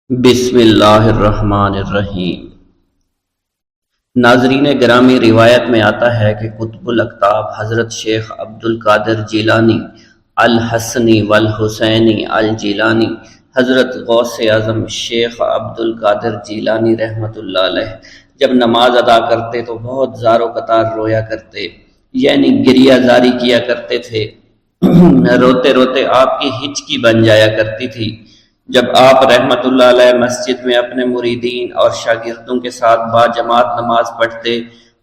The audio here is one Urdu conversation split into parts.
بسم اللہ الرحمن الرحیم۔ ناظرین گرامی، روایت میں آتا ہے کہ قطب الاقطاب حضرت شیخ عبد القادر جیلانی الحسنی والحسینی الجیلانی، حضرت غوث اعظم شیخ عبد القادر جیلانی رحمۃ اللہ علیہ جب نماز ادا کرتے تو بہت زار و قطار رویا کرتے، یعنی گریہ زاری کیا کرتے تھے۔ روتے روتے آپ کی ہچکی بن جایا کرتی تھی۔ جب آپ رحمت اللہ علیہ مسجد میں اپنے مریدین اور شاگردوں کے ساتھ باجماعت نماز پڑھتے،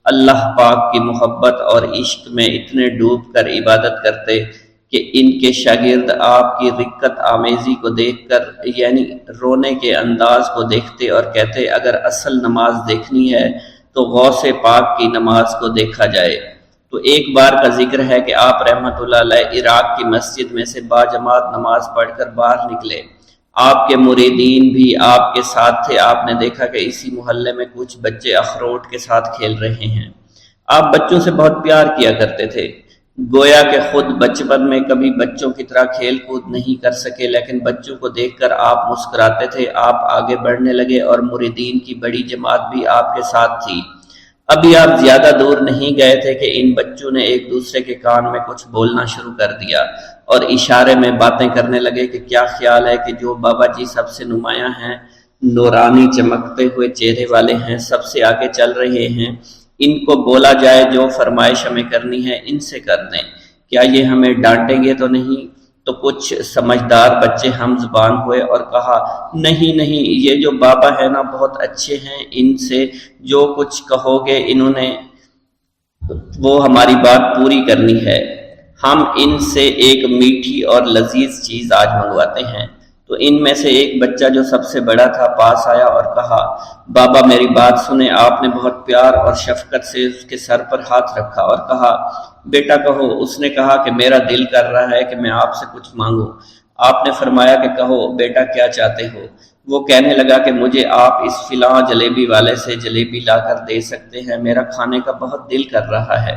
اللہ پاک کی محبت اور عشق میں اتنے ڈوب کر عبادت کرتے کہ ان کے شاگرد آپ کی رقت آمیزی کو دیکھ کر، یعنی رونے کے انداز کو دیکھتے اور کہتے اگر اصل نماز دیکھنی ہے تو غوث پاک کی نماز کو دیکھا جائے۔ تو ایک بار کا ذکر ہے کہ آپ رحمت اللہ علیہ عراق کی مسجد میں سے باجماعت نماز پڑھ کر باہر نکلے۔ آپ کے مریدین بھی آپ کے ساتھ تھے۔ آپ نے دیکھا کہ اسی محلے میں کچھ بچے اخروٹ کے ساتھ کھیل رہے ہیں۔ آپ بچوں سے بہت پیار کیا کرتے تھے، گویا کہ خود بچپن میں کبھی بچوں کی طرح کھیل کود نہیں کر سکے، لیکن بچوں کو دیکھ کر آپ مسکراتے تھے۔ آپ آگے بڑھنے لگے اور مریدین کی بڑی جماعت بھی آپ کے ساتھ تھی۔ ابھی آپ زیادہ دور نہیں گئے تھے کہ ان بچوں نے ایک دوسرے کے کان میں کچھ بولنا شروع کر دیا اور اشارے میں باتیں کرنے لگے کہ کیا خیال ہے کہ جو بابا جی سب سے نمایاں ہیں، نورانی چمکتے ہوئے چہرے والے ہیں، سب سے آگے چل رہے ہیں، ان کو بولا جائے جو فرمائش ہمیں کرنی ہے ان سے کر دیں، کیا یہ ہمیں ڈانٹیں گے تو نہیں؟ تو کچھ سمجھدار بچے ہم زبان ہوئے اور کہا نہیں نہیں، یہ جو بابا ہے نا بہت اچھے ہیں، ان سے جو کچھ کہو گے انہوں نے وہ ہماری بات پوری کرنی ہے، ہم ان سے ایک میٹھی اور لذیذ چیز آج منگواتے ہیں۔ تو ان میں سے ایک بچہ جو سب سے بڑا تھا پاس آیا اور کہا بابا میری بات سنیں۔ آپ نے بہت پیار اور شفقت سے اس کے سر پر ہاتھ رکھا اور کہا بیٹا کہو۔ اس نے کہا کہ میرا دل کر رہا ہے کہ میں آپ سے کچھ مانگوں۔ آپ نے فرمایا کہ کہو بیٹا کیا چاہتے ہو؟ وہ کہنے لگا کہ مجھے آپ اس فلاں جلیبی والے سے جلیبی لا کر دے سکتے ہیں، میرا کھانے کا بہت دل کر رہا ہے۔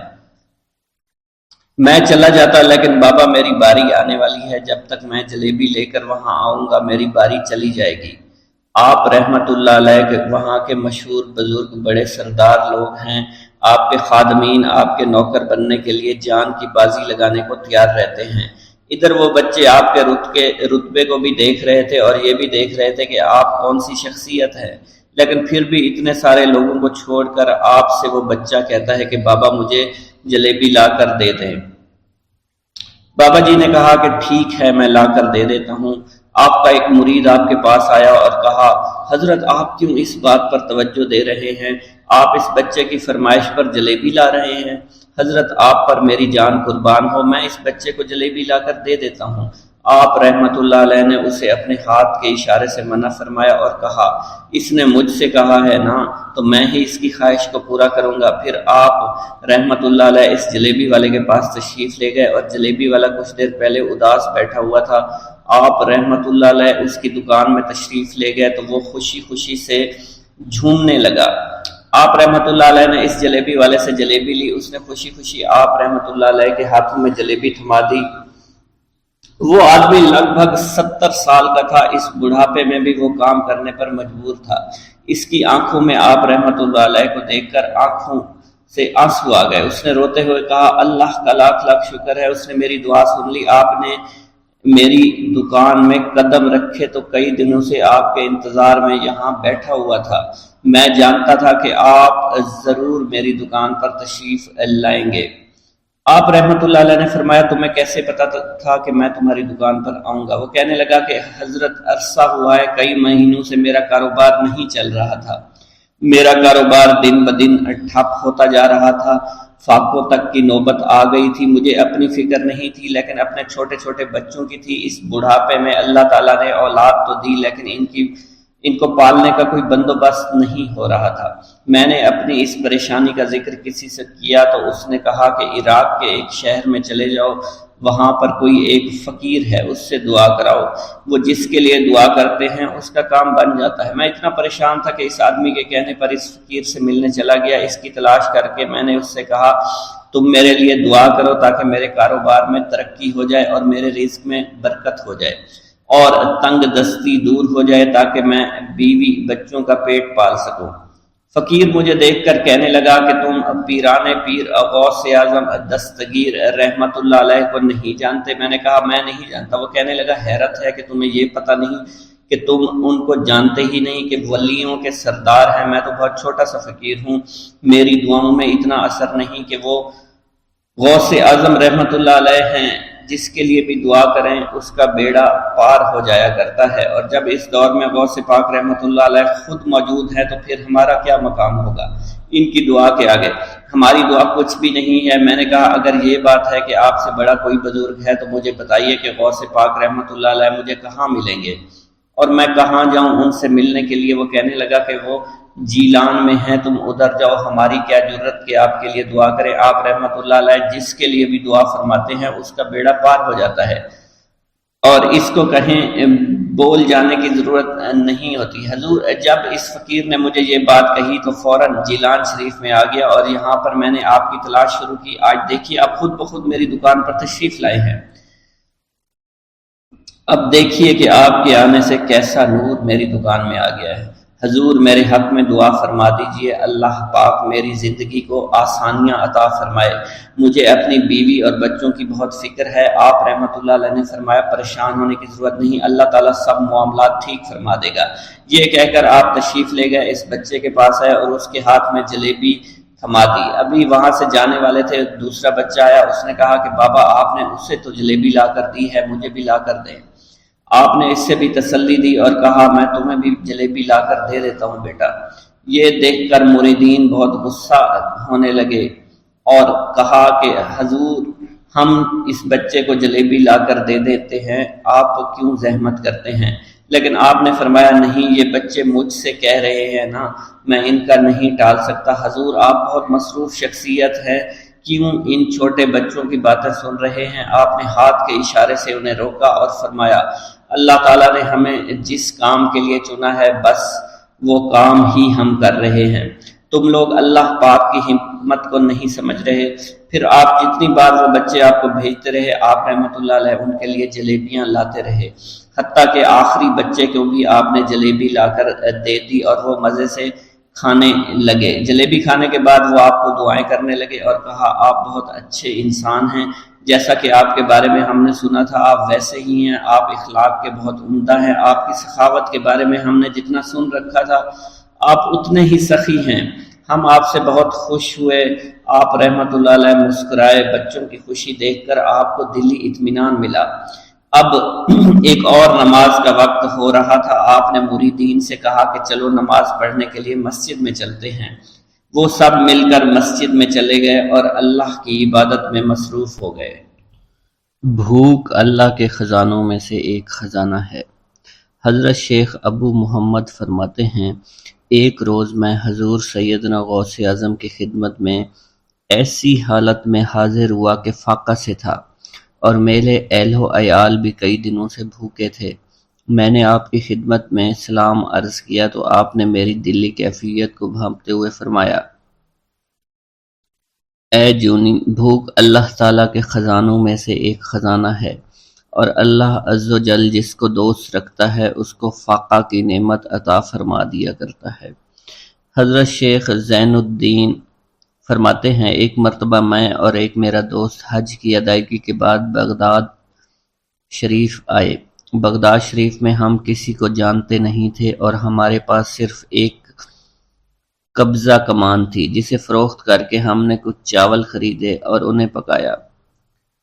میں چلا جاتا لیکن بابا میری باری آنے والی ہے، جب تک میں جلیبی لے کر وہاں آؤں گا میری باری چلی جائے گی۔ آپ رحمت اللہ علیہ کے وہاں کے مشہور بزرگ بڑے سردار لوگ ہیں، آپ کے خادمین آپ کے نوکر بننے کے لیے جان کی بازی لگانے کو تیار رہتے ہیں۔ ادھر وہ بچے آپ کے رتبے کو بھی دیکھ رہے تھے اور یہ بھی دیکھ رہے تھے کہ آپ کون سی شخصیت ہے، لیکن پھر بھی اتنے سارے لوگوں کو چھوڑ کر آپ سے وہ بچہ کہتا ہے کہ بابا مجھے جلیبی لا کر دے دیں۔ بابا جی نے کہا کہ ٹھیک ہے میں لا کر دے دیتا ہوں۔ آپ کا ایک مرید آپ کے پاس آیا اور کہا حضرت آپ کیوں اس بات پر توجہ دے رہے ہیں؟ آپ اس بچے کی فرمائش پر جلیبی لا رہے ہیں۔ حضرت آپ پر میری جان قربان ہو، میں اس بچے کو جلیبی لا کر دے دیتا ہوں۔ آپ رحمت اللہ علیہ نے اسے اپنے ہاتھ کے اشارے سے منع فرمایا اور کہا اس نے مجھ سے کہا ہے نا تو میں ہی اس کی خواہش کو پورا کروں گا۔ پھر آپ رحمت اللہ علیہ اس جلیبی والے کے پاس تشریف لے گئے اور جلیبی والا کچھ دیر پہلے اداس بیٹھا ہوا تھا۔ آپ رحمت اللہ علیہ اس کی دکان میں تشریف لے گئے تو وہ خوشی خوشی سے جھومنے لگا۔ آپ رحمت اللہ علیہ نے اس جلیبی والے سے جلیبی لی، اس نے خوشی خوشی آپ رحمت اللہ علیہ کے ہاتھوں میں جلیبی تھما دی۔ وہ آدمی لگ بھگ 70 سال کا تھا، اس بڑھاپے میں بھی وہ کام کرنے پر مجبور تھا۔ اس کی آنکھوں میں آپ رحمت اللہ علیہ کو دیکھ کر آنکھوں سے آنسو آ گئے۔ اس نے روتے ہوئے کہا اللہ کا لاکھ لاکھ شکر ہے، اس نے میری دعا سن لی۔ آپ نے میری دکان میں قدم رکھے تو کئی دنوں سے آپ کے انتظار میں یہاں بیٹھا ہوا تھا۔ میں جانتا تھا کہ آپ ضرور میری دکان پر تشریف لائیں گے۔ آپ رحمت اللہ علیہ نے فرمایا تمہیں کیسے پتا تھا کہ میں تمہاری دکان پر آؤں گا؟ وہ کہنے لگا کہ حضرت عرصہ ہوا ہے، کئی مہینوں سے میرا کاروبار نہیں چل رہا تھا، میرا کاروبار دن بدن ٹھپ ہوتا جا رہا تھا، فاقوں تک کی نوبت آ گئی تھی۔ مجھے اپنی فکر نہیں تھی لیکن اپنے چھوٹے چھوٹے بچوں کی تھی۔ اس بڑھاپے میں اللہ تعالیٰ نے اولاد تو دی لیکن ان کو پالنے کا کوئی بندوبست نہیں ہو رہا تھا۔ میں نے اپنی اس پریشانی کا ذکر کسی سے کیا تو اس نے کہا کہ عراق کے ایک شہر میں چلے جاؤ، وہاں پر کوئی ایک فقیر ہے، اس سے دعا کراؤ، وہ جس کے لیے دعا کرتے ہیں اس کا کام بن جاتا ہے۔ میں اتنا پریشان تھا کہ اس آدمی کے کہنے پر اس فقیر سے ملنے چلا گیا۔ اس کی تلاش کر کے میں نے اس سے کہا تم میرے لیے دعا کرو تاکہ میرے کاروبار میں ترقی ہو جائے اور میرے رزق میں برکت ہو جائے۔ اور تنگ دستی دور ہو جائے تاکہ میں بیوی بچوں کا پیٹ پال سکوں۔ فقیر مجھے دیکھ کر کہنے لگا کہ تم پیران پیر غوث اعظم دستگیر رحمت اللہ علیہ کو نہیں جانتے؟ میں نے کہا میں نہیں جانتا۔ وہ کہنے لگا حیرت ہے کہ تمہیں یہ پتہ نہیں کہ تم ان کو جانتے ہی نہیں کہ ولیوں کے سردار ہیں۔ میں تو بہت چھوٹا سا فقیر ہوں، میری دعاؤں میں اتنا اثر نہیں کہ وہ غوث اعظم رحمت اللہ علیہ ہیں، جس کے لیے بھی دعا کریں اس کا بیڑا پار ہو جایا کرتا ہے، اور جب اس دور میں غوث پاک رحمت اللہ علیہ خود موجود ہے تو پھر ہمارا کیا مقام ہوگا ان کی دعا کے آگے؟ ہماری دعا کچھ بھی نہیں ہے۔ میں نے کہا اگر یہ بات ہے کہ آپ سے بڑا کوئی بزرگ ہے تو مجھے بتائیے کہ غوث پاک رحمت اللہ علیہ مجھے کہاں ملیں گے اور میں کہاں جاؤں ان سے ملنے کے لیے؟ وہ کہنے لگا کہ وہ جیلان میں ہیں، تم ادھر جاؤ، ہماری کیا جرت کہ آپ کے لیے دعا کریں۔ آپ رحمت اللہ علیہ جس کے لیے بھی دعا فرماتے ہیں اس کا بیڑا پار ہو جاتا ہے، اور اس کو کہیں بول جانے کی ضرورت نہیں ہوتی۔ حضور جب اس فقیر نے مجھے یہ بات کہی تو فوراً جیلان شریف میں آ گیا، اور یہاں پر میں نے آپ کی تلاش شروع کی۔ آج دیکھیے آپ خود بخود میری دکان پر تشریف لائے ہیں، اب دیکھیے کہ آپ کے آنے سے کیسا نور میری دکان میں آ گیا ہے۔ حضور میرے حق میں دعا فرما دیجئے، اللہ پاک میری زندگی کو آسانیاں عطا فرمائے، مجھے اپنی بیوی اور بچوں کی بہت فکر ہے۔ آپ رحمت اللہ علیہ نے فرمایا پریشان ہونے کی ضرورت نہیں، اللہ تعالیٰ سب معاملات ٹھیک فرما دے گا۔ یہ کہہ کر آپ تشریف لے گئے، اس بچے کے پاس آئے اور اس کے ہاتھ میں جلیبی تھما دی۔ ابھی وہاں سے جانے والے تھے، دوسرا بچہ آیا، اس نے کہا کہ بابا آپ نے اسے تو جلیبی لا کر دی ہے، مجھے بھی لا کر دیں۔ آپ نے اس سے بھی تسلی دی اور کہا میں تمہیں بھی جلیبی لا کر دے دیتا ہوں بیٹا۔ یہ دیکھ کر مریدین بہت غصہ ہونے لگے اور کہا کہ حضور ہم اس بچے کو جلیبی لا کر دے دیتے ہیں، آپ کیوں زحمت کرتے ہیں؟ لیکن آپ نے فرمایا نہیں، یہ بچے مجھ سے کہہ رہے ہیں نا، میں ان کا نہیں ٹال سکتا۔ حضور آپ بہت مصروف شخصیت ہے، کیوں ان چھوٹے بچوں کی باتیں سن رہے ہیں؟ آپ نے ہاتھ کے اشارے سے انہیں روکا اور فرمایا اللہ تعالیٰ نے ہمیں جس کام کے لیے چنا ہے بس وہ کام ہی ہم کر رہے ہیں، تم لوگ اللہ پاک کی حکمت کو نہیں سمجھ رہے۔ پھر آپ جتنی بار وہ بچے آپ کو بھیجتے رہے، آپ رحمت اللہ علیہ ان کے لیے جلیبیاں لاتے رہے، حتیٰ کہ آخری بچے کو بھی آپ نے جلیبی لا کر دے دی اور وہ مزے سے کھانے لگے۔ جلیبی کھانے کے بعد وہ آپ کو دعائیں کرنے لگے اور کہا آپ بہت اچھے انسان ہیں، جیسا کہ آپ کے بارے میں ہم نے سنا تھا آپ ویسے ہی ہیں، آپ اخلاق کے بہت عمدہ ہیں، آپ کی سخاوت کے بارے میں ہم نے جتنا سن رکھا تھا آپ اتنے ہی سخی ہیں، ہم آپ سے بہت خوش ہوئے۔ آپ رحمت اللہ علیہ مسکرائے، بچوں کی خوشی دیکھ کر آپ کو دلی اطمینان ملا۔ اب ایک اور نماز کا وقت ہو رہا تھا، آپ نے مریدین سے کہا کہ چلو نماز پڑھنے کے لیے مسجد میں چلتے ہیں۔ وہ سب مل کر مسجد میں چلے گئے اور اللہ کی عبادت میں مصروف ہو گئے۔ بھوک اللہ کے خزانوں میں سے ایک خزانہ ہے۔ حضرت شیخ ابو محمد فرماتے ہیں ایک روز میں حضور سیدنا غوث اعظم کی خدمت میں ایسی حالت میں حاضر ہوا کہ فاقہ سے تھا اور میرے اہل و عیال بھی کئی دنوں سے بھوکے تھے۔ میں نے آپ کی خدمت میں سلام عرض کیا تو آپ نے میری دلی کیفیت کو بھانپتے ہوئے فرمایا اے جونی، بھوک اللہ تعالیٰ کے خزانوں میں سے ایک خزانہ ہے، اور اللہ عز و جل جس کو دوست رکھتا ہے اس کو فاقہ کی نعمت عطا فرما دیا کرتا ہے۔ حضرت شیخ زین الدین فرماتے ہیں ایک مرتبہ میں اور ایک میرا دوست حج کی ادائیگی کے بعد بغداد شریف آئے۔ بغداد شریف میں ہم کسی کو جانتے نہیں تھے اور ہمارے پاس صرف ایک قبضہ کمان تھی جسے فروخت کر کے ہم نے کچھ چاول خریدے اور انہیں پکایا۔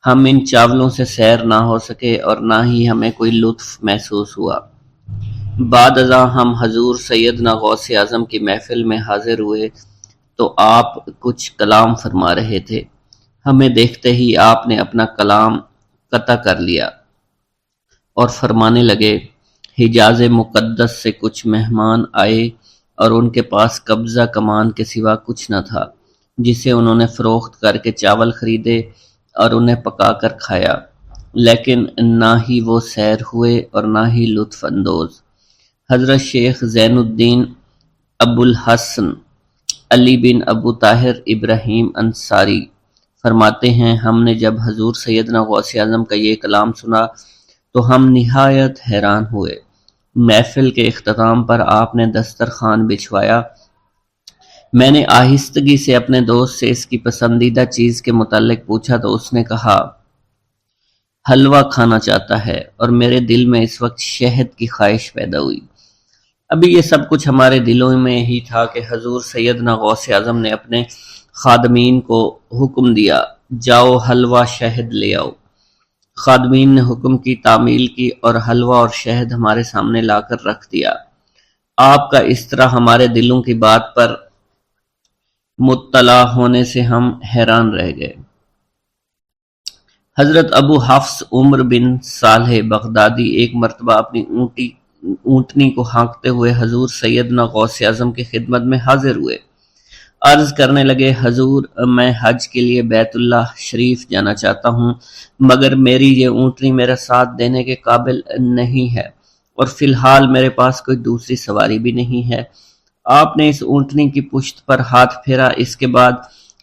ہم ان چاولوں سے سیر نہ ہو سکے اور نہ ہی ہمیں کوئی لطف محسوس ہوا۔ بعد ازاں ہم حضور سیدنا غوث اعظم کی محفل میں حاضر ہوئے تو آپ کچھ کلام فرما رہے تھے۔ ہمیں دیکھتے ہی آپ نے اپنا کلام قطع کر لیا اور فرمانے لگے حجاز مقدس سے کچھ مہمان آئے اور ان کے پاس قبضہ کمان کے سوا کچھ نہ تھا جسے انہوں نے فروخت کر کے چاول خریدے اور انہیں پکا کر کھایا، لیکن نہ ہی وہ سیر ہوئے اور نہ ہی لطف اندوز۔ حضرت شیخ زین الدین ابو الحسن علی بن ابو طاہر ابراہیم انصاری فرماتے ہیں ہم نے جب حضور سیدنا غوث اعظم کا یہ کلام سنا تو ہم نہایت حیران ہوئے۔ محفل کے اختتام پر آپ نے دسترخوان بچھوایا۔ میں نے آہستگی سے اپنے دوست سے اس کی پسندیدہ چیز کے متعلق پوچھا تو اس نے کہا حلوہ کھانا چاہتا ہے، اور میرے دل میں اس وقت شہد کی خواہش پیدا ہوئی۔ ابھی یہ سب کچھ ہمارے دلوں میں ہی تھا کہ حضور سیدنا غوث اعظم نے اپنے خادمین کو حکم دیا جاؤ حلوہ شہد لے آؤ۔ خادمین نے حکم کی، تعمیل کی، اور حلوہ اور شہد ہمارے سامنے لا کر رکھ دیا۔ آپ کا اس طرح ہمارے دلوں کی بات پر مطلع ہونے سے ہم حیران رہ گئے۔ حضرت ابو حفص عمر بن صالح بغدادی ایک مرتبہ اپنی اونٹنی کو ہانکتے ہوئے حضور سیدنا غوث اعظم کی خدمت میں حاضر ہوئے۔ عرض کرنے لگے حضور میں حج کے لیے بیت اللہ شریف جانا چاہتا ہوں، مگر میری یہ اونٹنی میرا ساتھ دینے کے قابل نہیں ہے، اور فی الحال میرے پاس کوئی دوسری سواری بھی نہیں ہے۔ آپ نے اس اونٹنی کی پشت پر ہاتھ پھیرا۔ اس کے بعد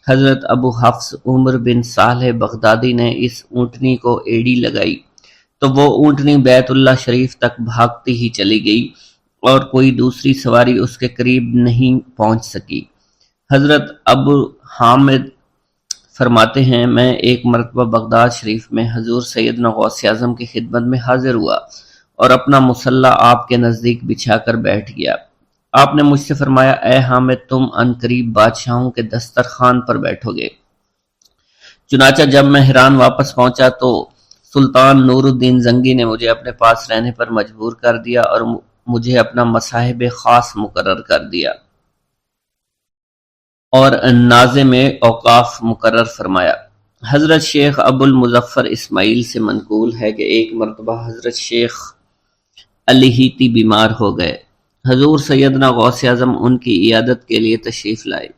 حضرت ابو حفص عمر بن صالح بغدادی نے اس اونٹنی کو ایڑی لگائی تو وہ اونٹنی بیت اللہ شریف تک بھاگتی ہی چلی گئی، اور کوئی دوسری سواری اس کے قریب نہیں پہنچ سکی۔ حضرت ابو حامد فرماتے ہیں میں ایک مرتبہ بغداد شریف میں حضور سیدنا غوث اعظم کی خدمت میں حاضر ہوا اور اپنا مصلی آپ کے نزدیک بچھا کر بیٹھ گیا۔ آپ نے مجھ سے فرمایا اے حامد تم عنقریب بادشاہوں کے دسترخوان پر بیٹھو گے۔ چنانچہ جب میں حران واپس پہنچا تو سلطان نور الدین زنگی نے مجھے اپنے پاس رہنے پر مجبور کر دیا اور مجھے اپنا مصاحب خاص مقرر کر دیا اور ناظم اوقاف مقرر فرمایا۔ حضرت شیخ ابو المظفر اسماعیل سے منقول ہے کہ ایک مرتبہ حضرت شیخ الہیتی بیمار ہو گئے۔ حضور سیدنا غوث اعظم ان کی عیادت کے لیے تشریف لائے۔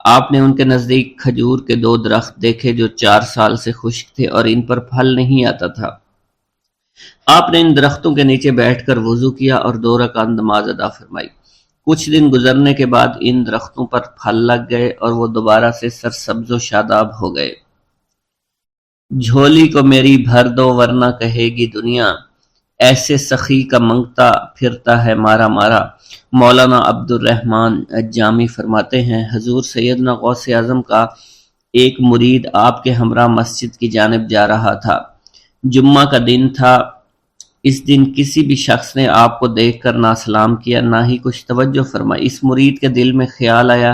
آپ نے ان کے نزدیک کھجور کے 2 درخت دیکھے جو 4 سال سے خشک تھے اور ان پر پھل نہیں آتا تھا۔ آپ نے ان درختوں کے نیچے بیٹھ کر وضو کیا اور 2 رکعت نماز ادا فرمائی۔ کچھ دن گزرنے کے بعد ان درختوں پر پھل لگ گئے اور وہ دوبارہ سے سرسبز و شاداب ہو گئے۔ جھولی کو میری بھر دو ورنہ کہے گی دنیا، ایسے سخی کا منگتا پھرتا ہے مارا مارا۔ مولانا عبد الرحمن جامی فرماتے ہیں حضور سیدنا غوث اعظم کا ایک مرید آپ کے ہمراہ مسجد کی جانب جا رہا تھا۔ جمعہ کا دن تھا۔ اس دن کسی بھی شخص نے آپ کو دیکھ کر نہ سلام کیا نہ ہی کچھ توجہ فرمائی۔ اس مرید کے دل میں خیال آیا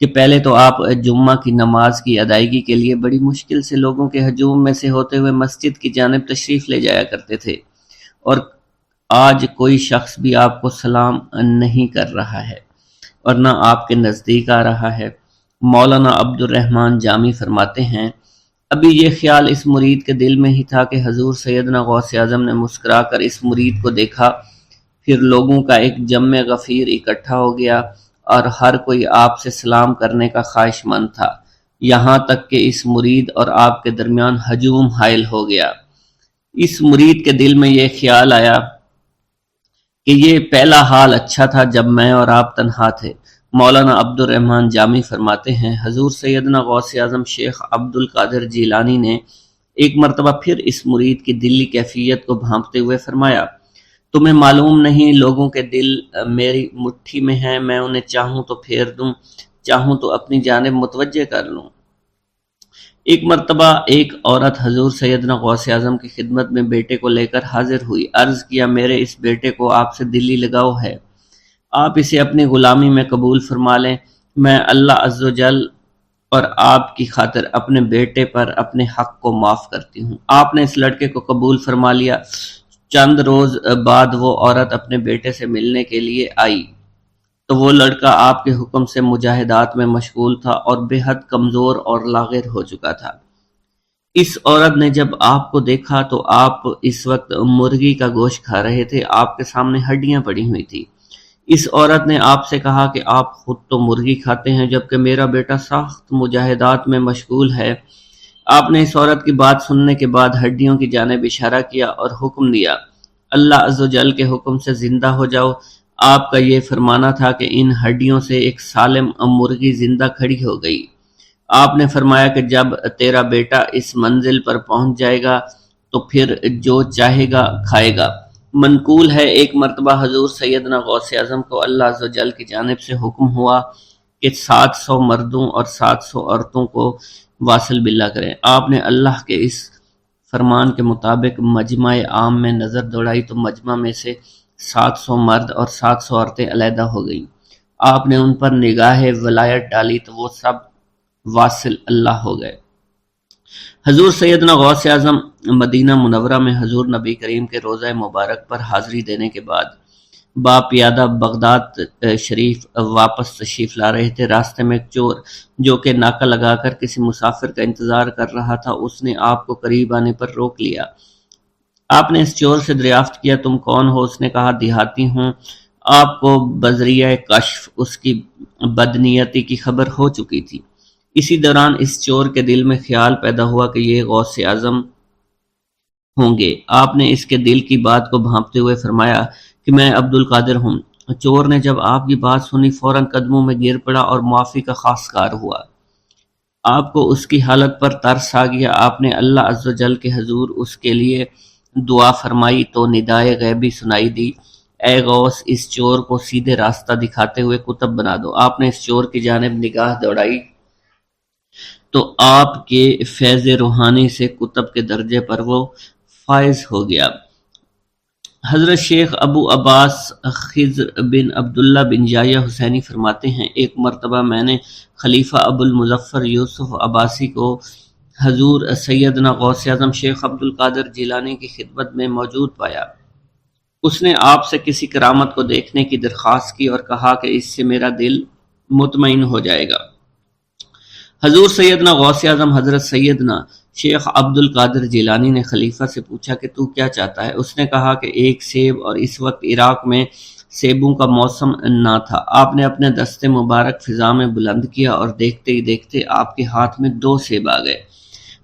کہ پہلے تو آپ جمعہ کی نماز کی ادائیگی کے لیے بڑی مشکل سے لوگوں کے ہجوم میں سے ہوتے ہوئے مسجد کی جانب تشریف لے جایا کرتے تھے، اور آج کوئی شخص بھی آپ کو سلام نہیں کر رہا ہے اور نہ آپ کے نزدیک آ رہا ہے۔ مولانا عبد الرحمن جامی فرماتے ہیں ابھی یہ خیال اس مرید کے دل میں ہی تھا کہ حضور سیدنا غوث اعظم نے مسکرا کر اس مرید کو دیکھا، پھر لوگوں کا ایک جمع غفیر اکٹھا ہو گیا اور ہر کوئی آپ سے سلام کرنے کا خواہش مند تھا، یہاں تک کہ اس مرید اور آپ کے درمیان ہجوم حائل ہو گیا۔ اس مرید کے دل میں یہ خیال آیا کہ یہ پہلا حال اچھا تھا جب میں اور آپ تنہا تھے۔ مولانا عبد الرحمن جامی فرماتے ہیں حضور سیدنا غوث اعظم شیخ عبد القادر جیلانی نے ایک مرتبہ پھر اس مرید کی دلی کیفیت کو بھانپتے ہوئے فرمایا تمہیں معلوم نہیں لوگوں کے دل میری مٹھی میں ہیں، میں انہیں چاہوں تو پھیر دوں، چاہوں تو اپنی جانب متوجہ کر لوں۔ ایک مرتبہ ایک عورت حضور سیدنا غوث اعظم کی خدمت میں بیٹے کو لے کر حاضر ہوئی۔ عرض کیا میرے اس بیٹے کو آپ سے دلی لگاؤ ہے، آپ اسے اپنی غلامی میں قبول فرما لیں، میں اللہ عز و جل اور آپ کی خاطر اپنے بیٹے پر اپنے حق کو معاف کرتی ہوں۔ آپ نے اس لڑکے کو قبول فرما لیا۔ چند روز بعد وہ عورت اپنے بیٹے سے ملنے کے لیے آئی تو وہ لڑکا آپ کے حکم سے مجاہدات میں مشغول تھا اور بے حد کمزور اور لاغر ہو چکا تھا۔ اس عورت نے جب آپ کو دیکھا تو آپ اس وقت مرغی کا گوشت کھا رہے تھے، آپ کے سامنے ہڈیاں پڑی ہوئی تھی۔ اس عورت نے آپ سے کہا کہ آپ خود تو مرغی کھاتے ہیں جبکہ میرا بیٹا سخت مجاہدات میں مشغول ہے۔ آپ نے اس عورت کی بات سننے کے بعد ہڈیوں کی جانب اشارہ کیا اور حکم دیا اللہ عز و جل کے حکم سے زندہ ہو جاؤ۔ آپ کا یہ فرمانا تھا کہ ان ہڈیوں سے ایک سالم مرغی زندہ کھڑی ہو گئی۔ آپ نے فرمایا کہ جب تیرا بیٹا اس منزل پر پہنچ جائے گا تو پھر جو چاہے گا کھائے گا۔ منقول ہے ایک مرتبہ حضور سیدنا غوث اعظم کو اللہ عز و جل کی جانب سے حکم ہوا کہ 700 مردوں اور 700 عورتوں کو واصل باللہ کریں۔ آپ نے اللہ کے اس فرمان کے مطابق مجمع عام میں نظر دوڑائی تو مجمع میں سے 700 مرد اور 700 عورتیں علیحدہ ہو گئیں۔ آپ نے ان پر نگاہ ولایت ڈالی تو وہ سب واصل اللہ ہو گئے۔ حضور سیدنا غوث اعظم مدینہ منورہ میں حضور نبی کریم کے روضہ مبارک پر حاضری دینے کے بعد باپیادہ بغداد شریف واپس تشریف لا رہے تھے۔ راستے میں ایک چور جو کہ ناکہ لگا کر کسی مسافر کا انتظار کر رہا تھا، اس نے آپ کو قریب آنے پر روک لیا۔ آپ نے اس چور سے دریافت کیا تم کون ہو؟ اس نے کہا دیہاتی ہوں۔ آپ کو بذریعہ کشف اس کی بدنیتی کی خبر ہو چکی تھی۔ اسی دوران اس چور کے دل میں خیال پیدا ہوا کہ یہ غوث اعظم ہوں گے۔ آپ نے اس کے دل کی بات کو بھانپتے ہوئے فرمایا کہ میں عبد القادر ہوں۔ چور نے جب آپ کی بات سنی فوراً قدموں میں گر پڑا اور معافی کا خواستگار ہوا۔ آپ کو اس کی حالت پر ترس آ گیا۔ آپ نے اللہ عز و جل کے حضور اس کے لیے دعا فرمائی تو ندائے غیبی سنائی دی، اے غوث اس چور کو سیدھے راستہ دکھاتے ہوئے قطب بنا دو۔ آپ نے اس چور کی جانب نگاہ دوڑائی تو آپ کے فیض روحانی سے قطب کے درجے پر وہ فائز ہو گیا۔ حضرت شیخ ابو عباس خضر بن عبداللہ بن جایہ حسینی فرماتے ہیں ایک مرتبہ میں نے خلیفہ ابو المظفر یوسف عباسی کو حضور سیدنا غوث اعظم شیخ عبد القادر جیلانی کی خدمت میں موجود پایا۔ اس نے آپ سے کسی کرامت کو دیکھنے کی درخواست کی اور کہا کہ اس سے میرا دل مطمئن ہو جائے گا۔ حضور سیدنا غوث اعظم حضرت سیدنا شیخ عبد القادر جیلانی نے خلیفہ سے پوچھا کہ تو کیا چاہتا ہے؟ اس نے کہا کہ ایک سیب، اور اس وقت عراق میں سیبوں کا موسم نہ تھا۔ آپ نے اپنے دست مبارک فضا میں بلند کیا اور دیکھتے ہی دیکھتے آپ کے ہاتھ میں 2 سیب آ گئے۔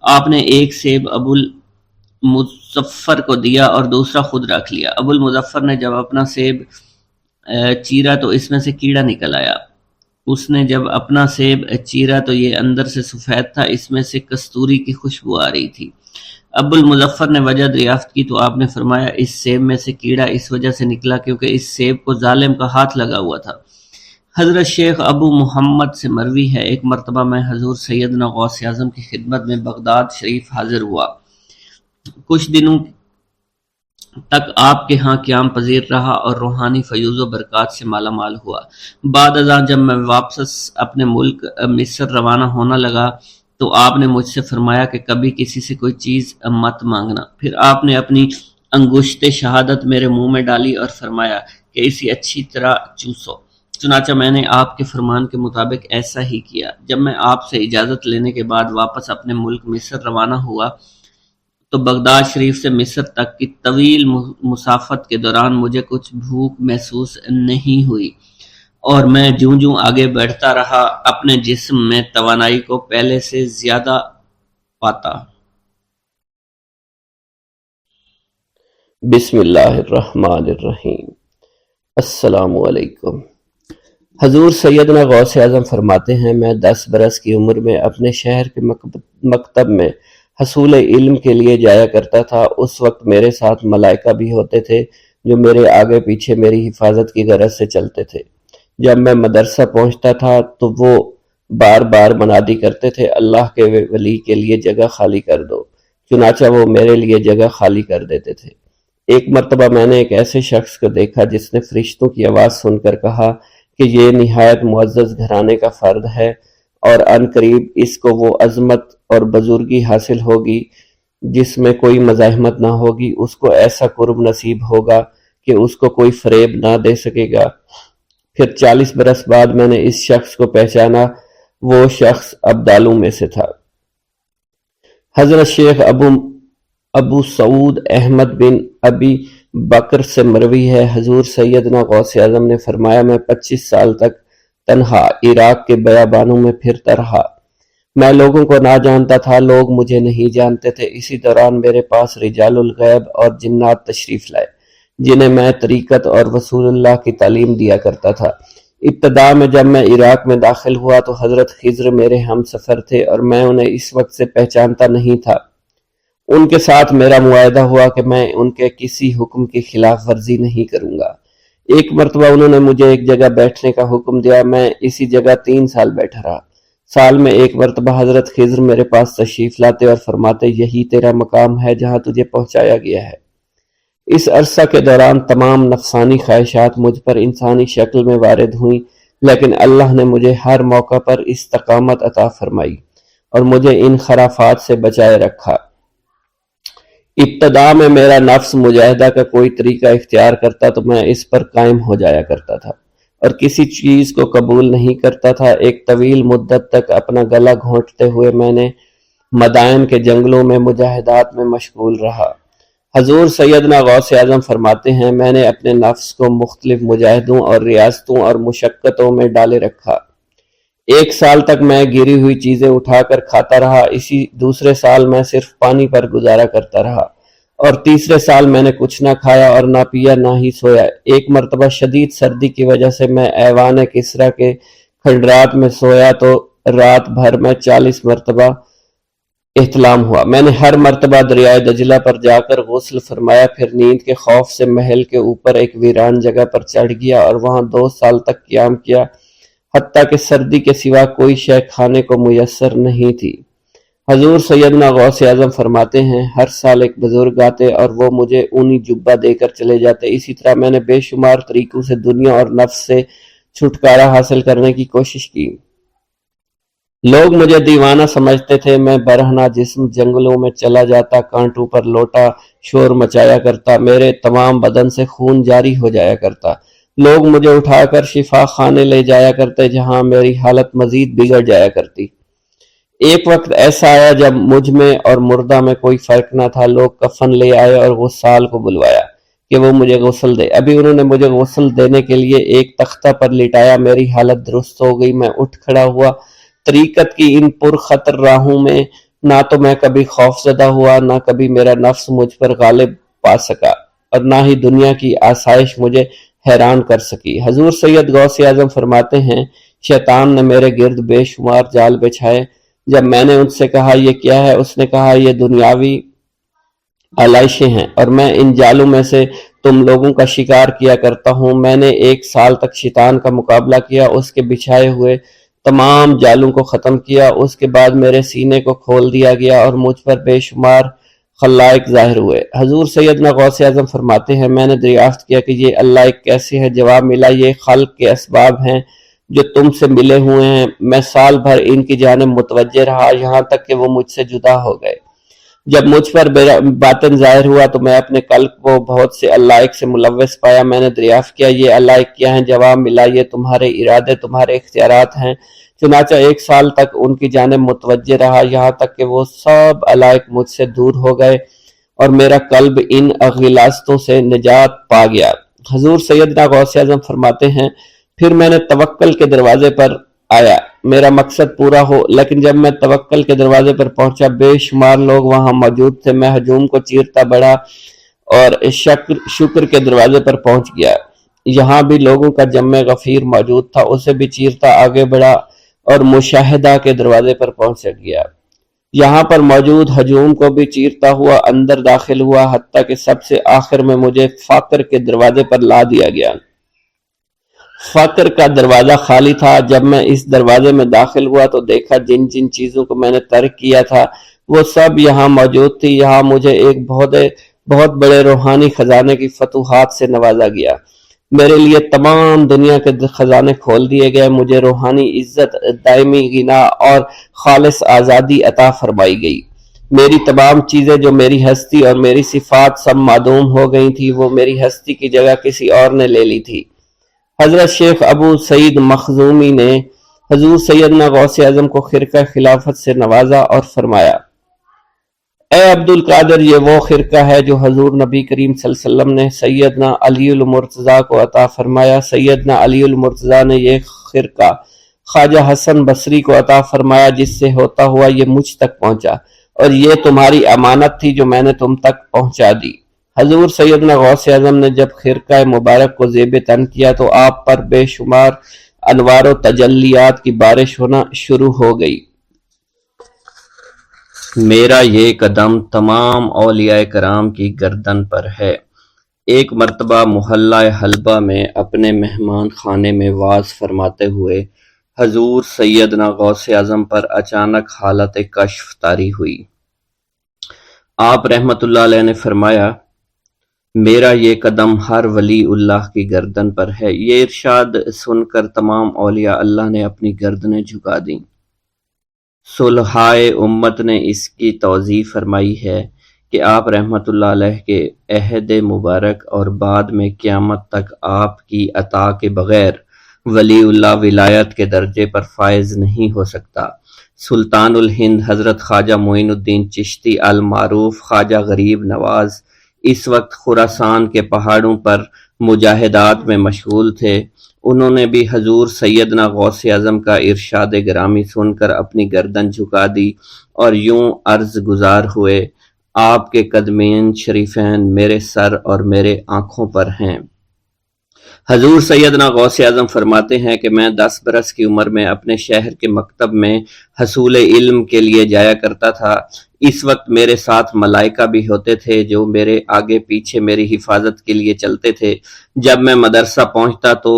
آپ نے ایک سیب ابو المظفر کو دیا اور دوسرا خود رکھ لیا۔ ابو المظفر نے جب اپنا سیب چیرا تو اس میں سے کیڑا نکل آیا۔ اس نے جب اپنا سیب چیرا تو یہ اندر سے سفید تھا، اس میں سے کستوری کی خوشبو آ رہی تھی۔ ابو المظفر نے وجہ دریافت کی تو آپ نے فرمایا اس سیب میں سے کیڑا اس وجہ سے نکلا کیونکہ اس سیب کو ظالم کا ہاتھ لگا ہوا تھا۔ حضرت شیخ ابو محمد سے مروی ہے ایک مرتبہ میں حضور سیدنا غوث اعظم کی خدمت میں بغداد شریف حاضر ہوا۔ کچھ دنوں تک آپ کے ہاں قیام پذیر رہا اور روحانی فیوز و برکات سے مالا مال ہوا۔ بعد ازاں جب میں واپس اپنے ملک مصر روانہ ہونا لگا تو آپ نے مجھ سے فرمایا کہ کبھی کسی سے کوئی چیز مت مانگنا۔ پھر آپ نے اپنی انگشت شہادت میرے منہ میں ڈالی اور فرمایا کہ اسے اچھی طرح چوسو۔ چنانچہ میں نے آپ کے فرمان کے مطابق ایسا ہی کیا۔ جب میں آپ سے اجازت لینے کے بعد واپس اپنے ملک مصر روانہ ہوا تو بغداد شریف سے مصر تک کی طویل مسافت کے دوران مجھے کچھ بھوک محسوس نہیں ہوئی اور میں جوں جوں آگے بڑھتا رہا اپنے جسم میں توانائی کو پہلے سے زیادہ پاتا۔ بسم اللہ الرحمن الرحیم۔ السلام علیکم۔ حضور سیدنا غوث اعظم فرماتے ہیں میں 10 برس کی عمر میں اپنے شہر کے مکتب میں حصول علم کے لیے جایا کرتا تھا۔ اس وقت میرے ساتھ ملائکہ بھی ہوتے تھے جو میرے آگے پیچھے میری حفاظت کی غرض سے چلتے تھے۔ جب میں مدرسہ پہنچتا تھا تو وہ بار بار منادی کرتے تھے اللہ کے ولی کے لیے جگہ خالی کر دو، چنانچہ وہ میرے لیے جگہ خالی کر دیتے تھے۔ ایک مرتبہ میں نے ایک ایسے شخص کو دیکھا جس نے فرشتوں کی آواز سن کر کہا کہ یہ نہایت معزز گھرانے کا فرد ہے اور عن قریب اس کو وہ عظمت اور بزرگی حاصل ہوگی جس میں کوئی مزاحمت نہ ہوگی۔ اس کو ایسا قرب نصیب ہوگا کہ اس کو کوئی فریب نہ دے سکے گا۔ پھر 40 برس بعد میں نے اس شخص کو پہچانا، وہ شخص ابدالوں میں سے تھا۔ حضرت شیخ ابو سعود احمد بن ابی بکر سے مروی ہے حضور سیدنا غوث اعظم نے فرمایا میں 25 سال تک تنہا عراق کے بیابانوں میں پھرتا رہا۔ میں لوگوں کو نہ جانتا تھا، لوگ مجھے نہیں جانتے تھے۔ اسی دوران میرے پاس رجال الغیب اور جنات تشریف لائے جنہیں میں طریقت اور رسول اللہ کی تعلیم دیا کرتا تھا۔ ابتدا میں جب میں عراق میں داخل ہوا تو حضرت خضر میرے ہم سفر تھے اور میں انہیں اس وقت سے پہچانتا نہیں تھا۔ ان کے ساتھ میرا معاہدہ ہوا کہ میں ان کے کسی حکم کی خلاف ورزی نہیں کروں گا۔ ایک مرتبہ انہوں نے مجھے ایک جگہ بیٹھنے کا حکم دیا، میں اسی جگہ 3 سال بیٹھا رہا۔ سال میں ایک مرتبہ حضرت خضر میرے پاس تشریف لاتے اور فرماتے یہی تیرا مقام ہے جہاں تجھے پہنچایا گیا ہے۔ اس عرصہ کے دوران تمام نفسانی خواہشات مجھ پر انسانی شکل میں وارد ہوئیں، لیکن اللہ نے مجھے ہر موقع پر استقامت عطا فرمائی اور مجھے ان خرافات سے بچائے رکھا۔ ابتدا میں میرا نفس مجاہدہ کا کوئی طریقہ اختیار کرتا تو میں اس پر قائم ہو جایا کرتا تھا اور کسی چیز کو قبول نہیں کرتا تھا۔ ایک طویل مدت تک اپنا گلا گھونٹتے ہوئے میں نے مدائن کے جنگلوں میں مجاہدات میں مشغول رہا۔ حضور سیدنا غوث اعظم فرماتے ہیں میں نے اپنے نفس کو مختلف مجاہدوں اور ریاستوں اور مشقتوں میں ڈالے رکھا۔ 1 سال تک میں گری ہوئی چیزیں اٹھا کر کھاتا رہا، اسی دوسرے سال میں صرف پانی پر گزارا کرتا رہا اور تیسرے سال میں نے کچھ نہ کھایا اور نہ پیا نہ ہی سویا۔ ایک مرتبہ شدید سردی کی وجہ سے میں ایوان کسریٰ کے کھنڈرات میں سویا تو رات بھر میں 40 مرتبہ احتلام ہوا۔ میں نے ہر مرتبہ دریائے دجلہ پر جا کر غسل فرمایا، پھر نیند کے خوف سے محل کے اوپر ایک ویران جگہ پر چڑھ گیا اور وہاں 2 سال تک قیام کیا، حتیٰ کہ سردی کے سوا کوئی شے کھانے کو میسر نہیں تھی۔ حضور سیدنا غوث اعظم فرماتے ہیں ہر سال ایک بزرگ آتے اور وہ مجھے اونی جبہ دے کر چلے جاتے۔ اسی طرح میں نے بے شمار طریقوں سے دنیا اور نفس سے چھٹکارا حاصل کرنے کی کوشش کی۔ لوگ مجھے دیوانہ سمجھتے تھے، میں برہنہ جسم جنگلوں میں چلا جاتا، کانٹوں پر لوٹا شور مچایا کرتا، میرے تمام بدن سے خون جاری ہو جایا کرتا۔ لوگ مجھے اٹھا کر شفا خانے لے جایا کرتے جہاں میری حالت مزید بگڑ جایا کرتی۔ ایک وقت ایسا آیا جب مجھ میں اور مردہ میں کوئی فرق نہ تھا۔ لوگ کفن لے آئے اور غسال کو بلوایا کہ وہ مجھے غسل دے۔ ابھی انہوں نے مجھے غسل دینے کے لیے ایک تختہ پر لٹایا، میری حالت درست ہو گئی، میں اٹھ کھڑا ہوا۔ طریقت کی ان پرخطر راہوں میں نہ تو میں کبھی خوف زدہ ہوا، نہ کبھی میرا نفس مجھ پر غالب پا سکا اور نہ ہی دنیا کی آسائش مجھے حیران کر سکی۔ حضور سید غوث اعظم فرماتے ہیں شیطان نے میرے گرد بے شمار جال بچھائے۔ جب میں نے ان سے کہا یہ کیا ہے، اس نے کہا یہ دنیاوی آلائشیں ہیں اور میں ان جالوں میں سے تم لوگوں کا شکار کیا کرتا ہوں۔ میں نے 1 سال تک شیطان کا مقابلہ کیا، اس کے بچھائے ہوئے تمام جالوں کو ختم کیا۔ اس کے بعد میرے سینے کو کھول دیا گیا اور مجھ پر بے شمار خلائق ظاہر ہوئے۔ حضور سیدنا غوث اعظم فرماتے ہیں میں نے دریافت کیا کہ یہ اللہ کیسے ہے؟ جواب ملا یہ خلق کے اسباب ہیں جو تم سے ملے ہوئے ہیں۔ میں سال بھر ان کی جانب متوجہ رہا یہاں تک کہ وہ مجھ سے جدا ہو گئے۔ جب مجھ پر باطن ظاہر ہوا تو میں اپنے قلب کو بہت سے علائق سے ملوث پایا۔ میں نے دریافت کیا یہ علائق کیا ہیں؟ جواب ملا یہ تمہارے ارادے، تمہارے اختیارات ہیں۔ چنانچہ 1 سال تک ان کی جانب متوجہ رہا یہاں تک کہ وہ سب علائق مجھ سے دور ہو گئے اور میرا قلب ان غلاظتوں سے نجات پا گیا۔ حضور سیدنا غوث اعظم فرماتے ہیں پھر میں نے توکل کے دروازے پر آیا میرا مقصد پورا ہو، لیکن جب میں توکل کے دروازے پر پہنچا بے شمار لوگ وہاں موجود تھے۔ میں ہجوم کو چیرتا بڑھا اور شکر کے دروازے پر پہنچ گیا، یہاں بھی لوگوں کا جمع غفیر موجود تھا، اسے بھی چیرتا آگے بڑھا اور مشاہدہ کے دروازے پر پہنچ گیا، یہاں پر موجود ہجوم کو بھی چیرتا ہوا اندر داخل ہوا، حتیٰ کہ سب سے آخر میں مجھے فقر کے دروازے پر لا دیا گیا۔ فقر کا دروازہ خالی تھا۔ جب میں اس دروازے میں داخل ہوا تو دیکھا جن جن چیزوں کو میں نے ترک کیا تھا وہ سب یہاں موجود تھی۔ یہاں مجھے ایک بہت بڑے روحانی خزانے کی فتوحات سے نوازا گیا، میرے لیے تمام دنیا کے خزانے کھول دیے گئے، مجھے روحانی عزت، دائمی غنا اور خالص آزادی عطا فرمائی گئی۔ میری تمام چیزیں جو میری ہستی اور میری صفات سب معدوم ہو گئی تھی، وہ میری ہستی کی جگہ کسی اور نے لے لی تھی۔ حضرت شیخ ابو سعید مخزومی نے حضور سیدنا غوث اعظم کو خرقہ خلافت سے نوازا اور فرمایا اے عبد القادر یہ وہ خرقہ ہے جو حضور نبی کریم صلی اللہ علیہ وسلم نے سیدنا علی المرتضیٰ کو عطا فرمایا۔ سیدنا علی المرتضیٰ نے یہ خرقہ خواجہ حسن بصری کو عطا فرمایا، جس سے ہوتا ہوا یہ مجھ تک پہنچا، اور یہ تمہاری امانت تھی جو میں نے تم تک پہنچا دی۔ حضور سیدنا غوث اعظم نے جب خرقہ مبارک کو زیب تن کیا تو آپ پر بے شمار انوار و تجلیات کی بارش ہونا شروع ہو گئی۔ میرا یہ قدم تمام اولیاء کرام کی گردن پر ہے۔ ایک مرتبہ محلہ حلبہ میں اپنے مہمان خانے میں واز فرماتے ہوئے حضور سیدنا غوث اعظم پر اچانک حالت کشف طاری ہوئی۔ آپ رحمت اللہ علیہ نے فرمایا، میرا یہ قدم ہر ولی اللہ کی گردن پر ہے۔ یہ ارشاد سن کر تمام اولیاء اللہ نے اپنی گردنیں جھکا دیں۔ صلحائے امت نے اس کی توضیح فرمائی ہے کہ آپ رحمت اللہ علیہ کے عہد مبارک اور بعد میں قیامت تک آپ کی عطا کے بغیر ولی اللہ ولایت کے درجے پر فائز نہیں ہو سکتا۔ سلطان الہند حضرت خواجہ معین الدین چشتی المعروف خواجہ غریب نواز اس وقت خراسان کے پہاڑوں پر مجاہدات میں مشغول تھے۔ انہوں نے بھی حضور سیدنا غوث اعظم کا ارشاد گرامی سن کر اپنی گردن جھکا دی اور یوں عرض گزار ہوئے، آپ کے قدمین شریفین میرے سر اور میرے آنکھوں پر ہیں۔ حضور سیدنا غوث اعظم فرماتے ہیں کہ میں 10 برس کی عمر میں اپنے شہر کے مکتب میں حصول علم کے لیے جایا کرتا تھا۔ اس وقت میرے ساتھ ملائکہ بھی ہوتے تھے جو میرے آگے پیچھے میری حفاظت کے لیے چلتے تھے۔ جب میں مدرسہ پہنچتا تو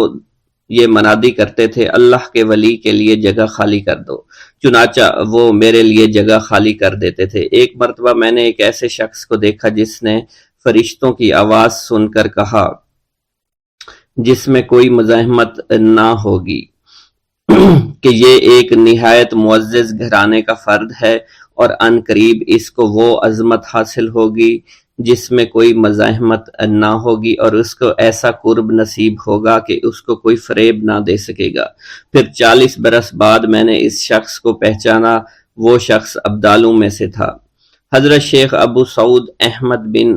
یہ منادی کرتے تھے، اللہ کے ولی کے لیے جگہ خالی کر دو۔ چنانچہ وہ میرے لیے جگہ خالی کر دیتے تھے۔ ایک مرتبہ میں نے ایک ایسے شخص کو دیکھا جس نے فرشتوں کی آواز سن کر کہا، جس میں کوئی مزاحمت نہ ہوگی، کہ یہ ایک نہایت معزز گھرانے کا فرد ہے اور عن قریب اس کو وہ عظمت حاصل ہوگی جس میں کوئی مزاحمت نہ ہوگی، اور اس کو ایسا قرب نصیب ہوگا کہ اس کو کوئی فریب نہ دے سکے گا۔ پھر 40 برس بعد میں نے اس شخص کو پہچانا، وہ شخص ابدالوں میں سے تھا۔ حضرت شیخ ابو سعود احمد بن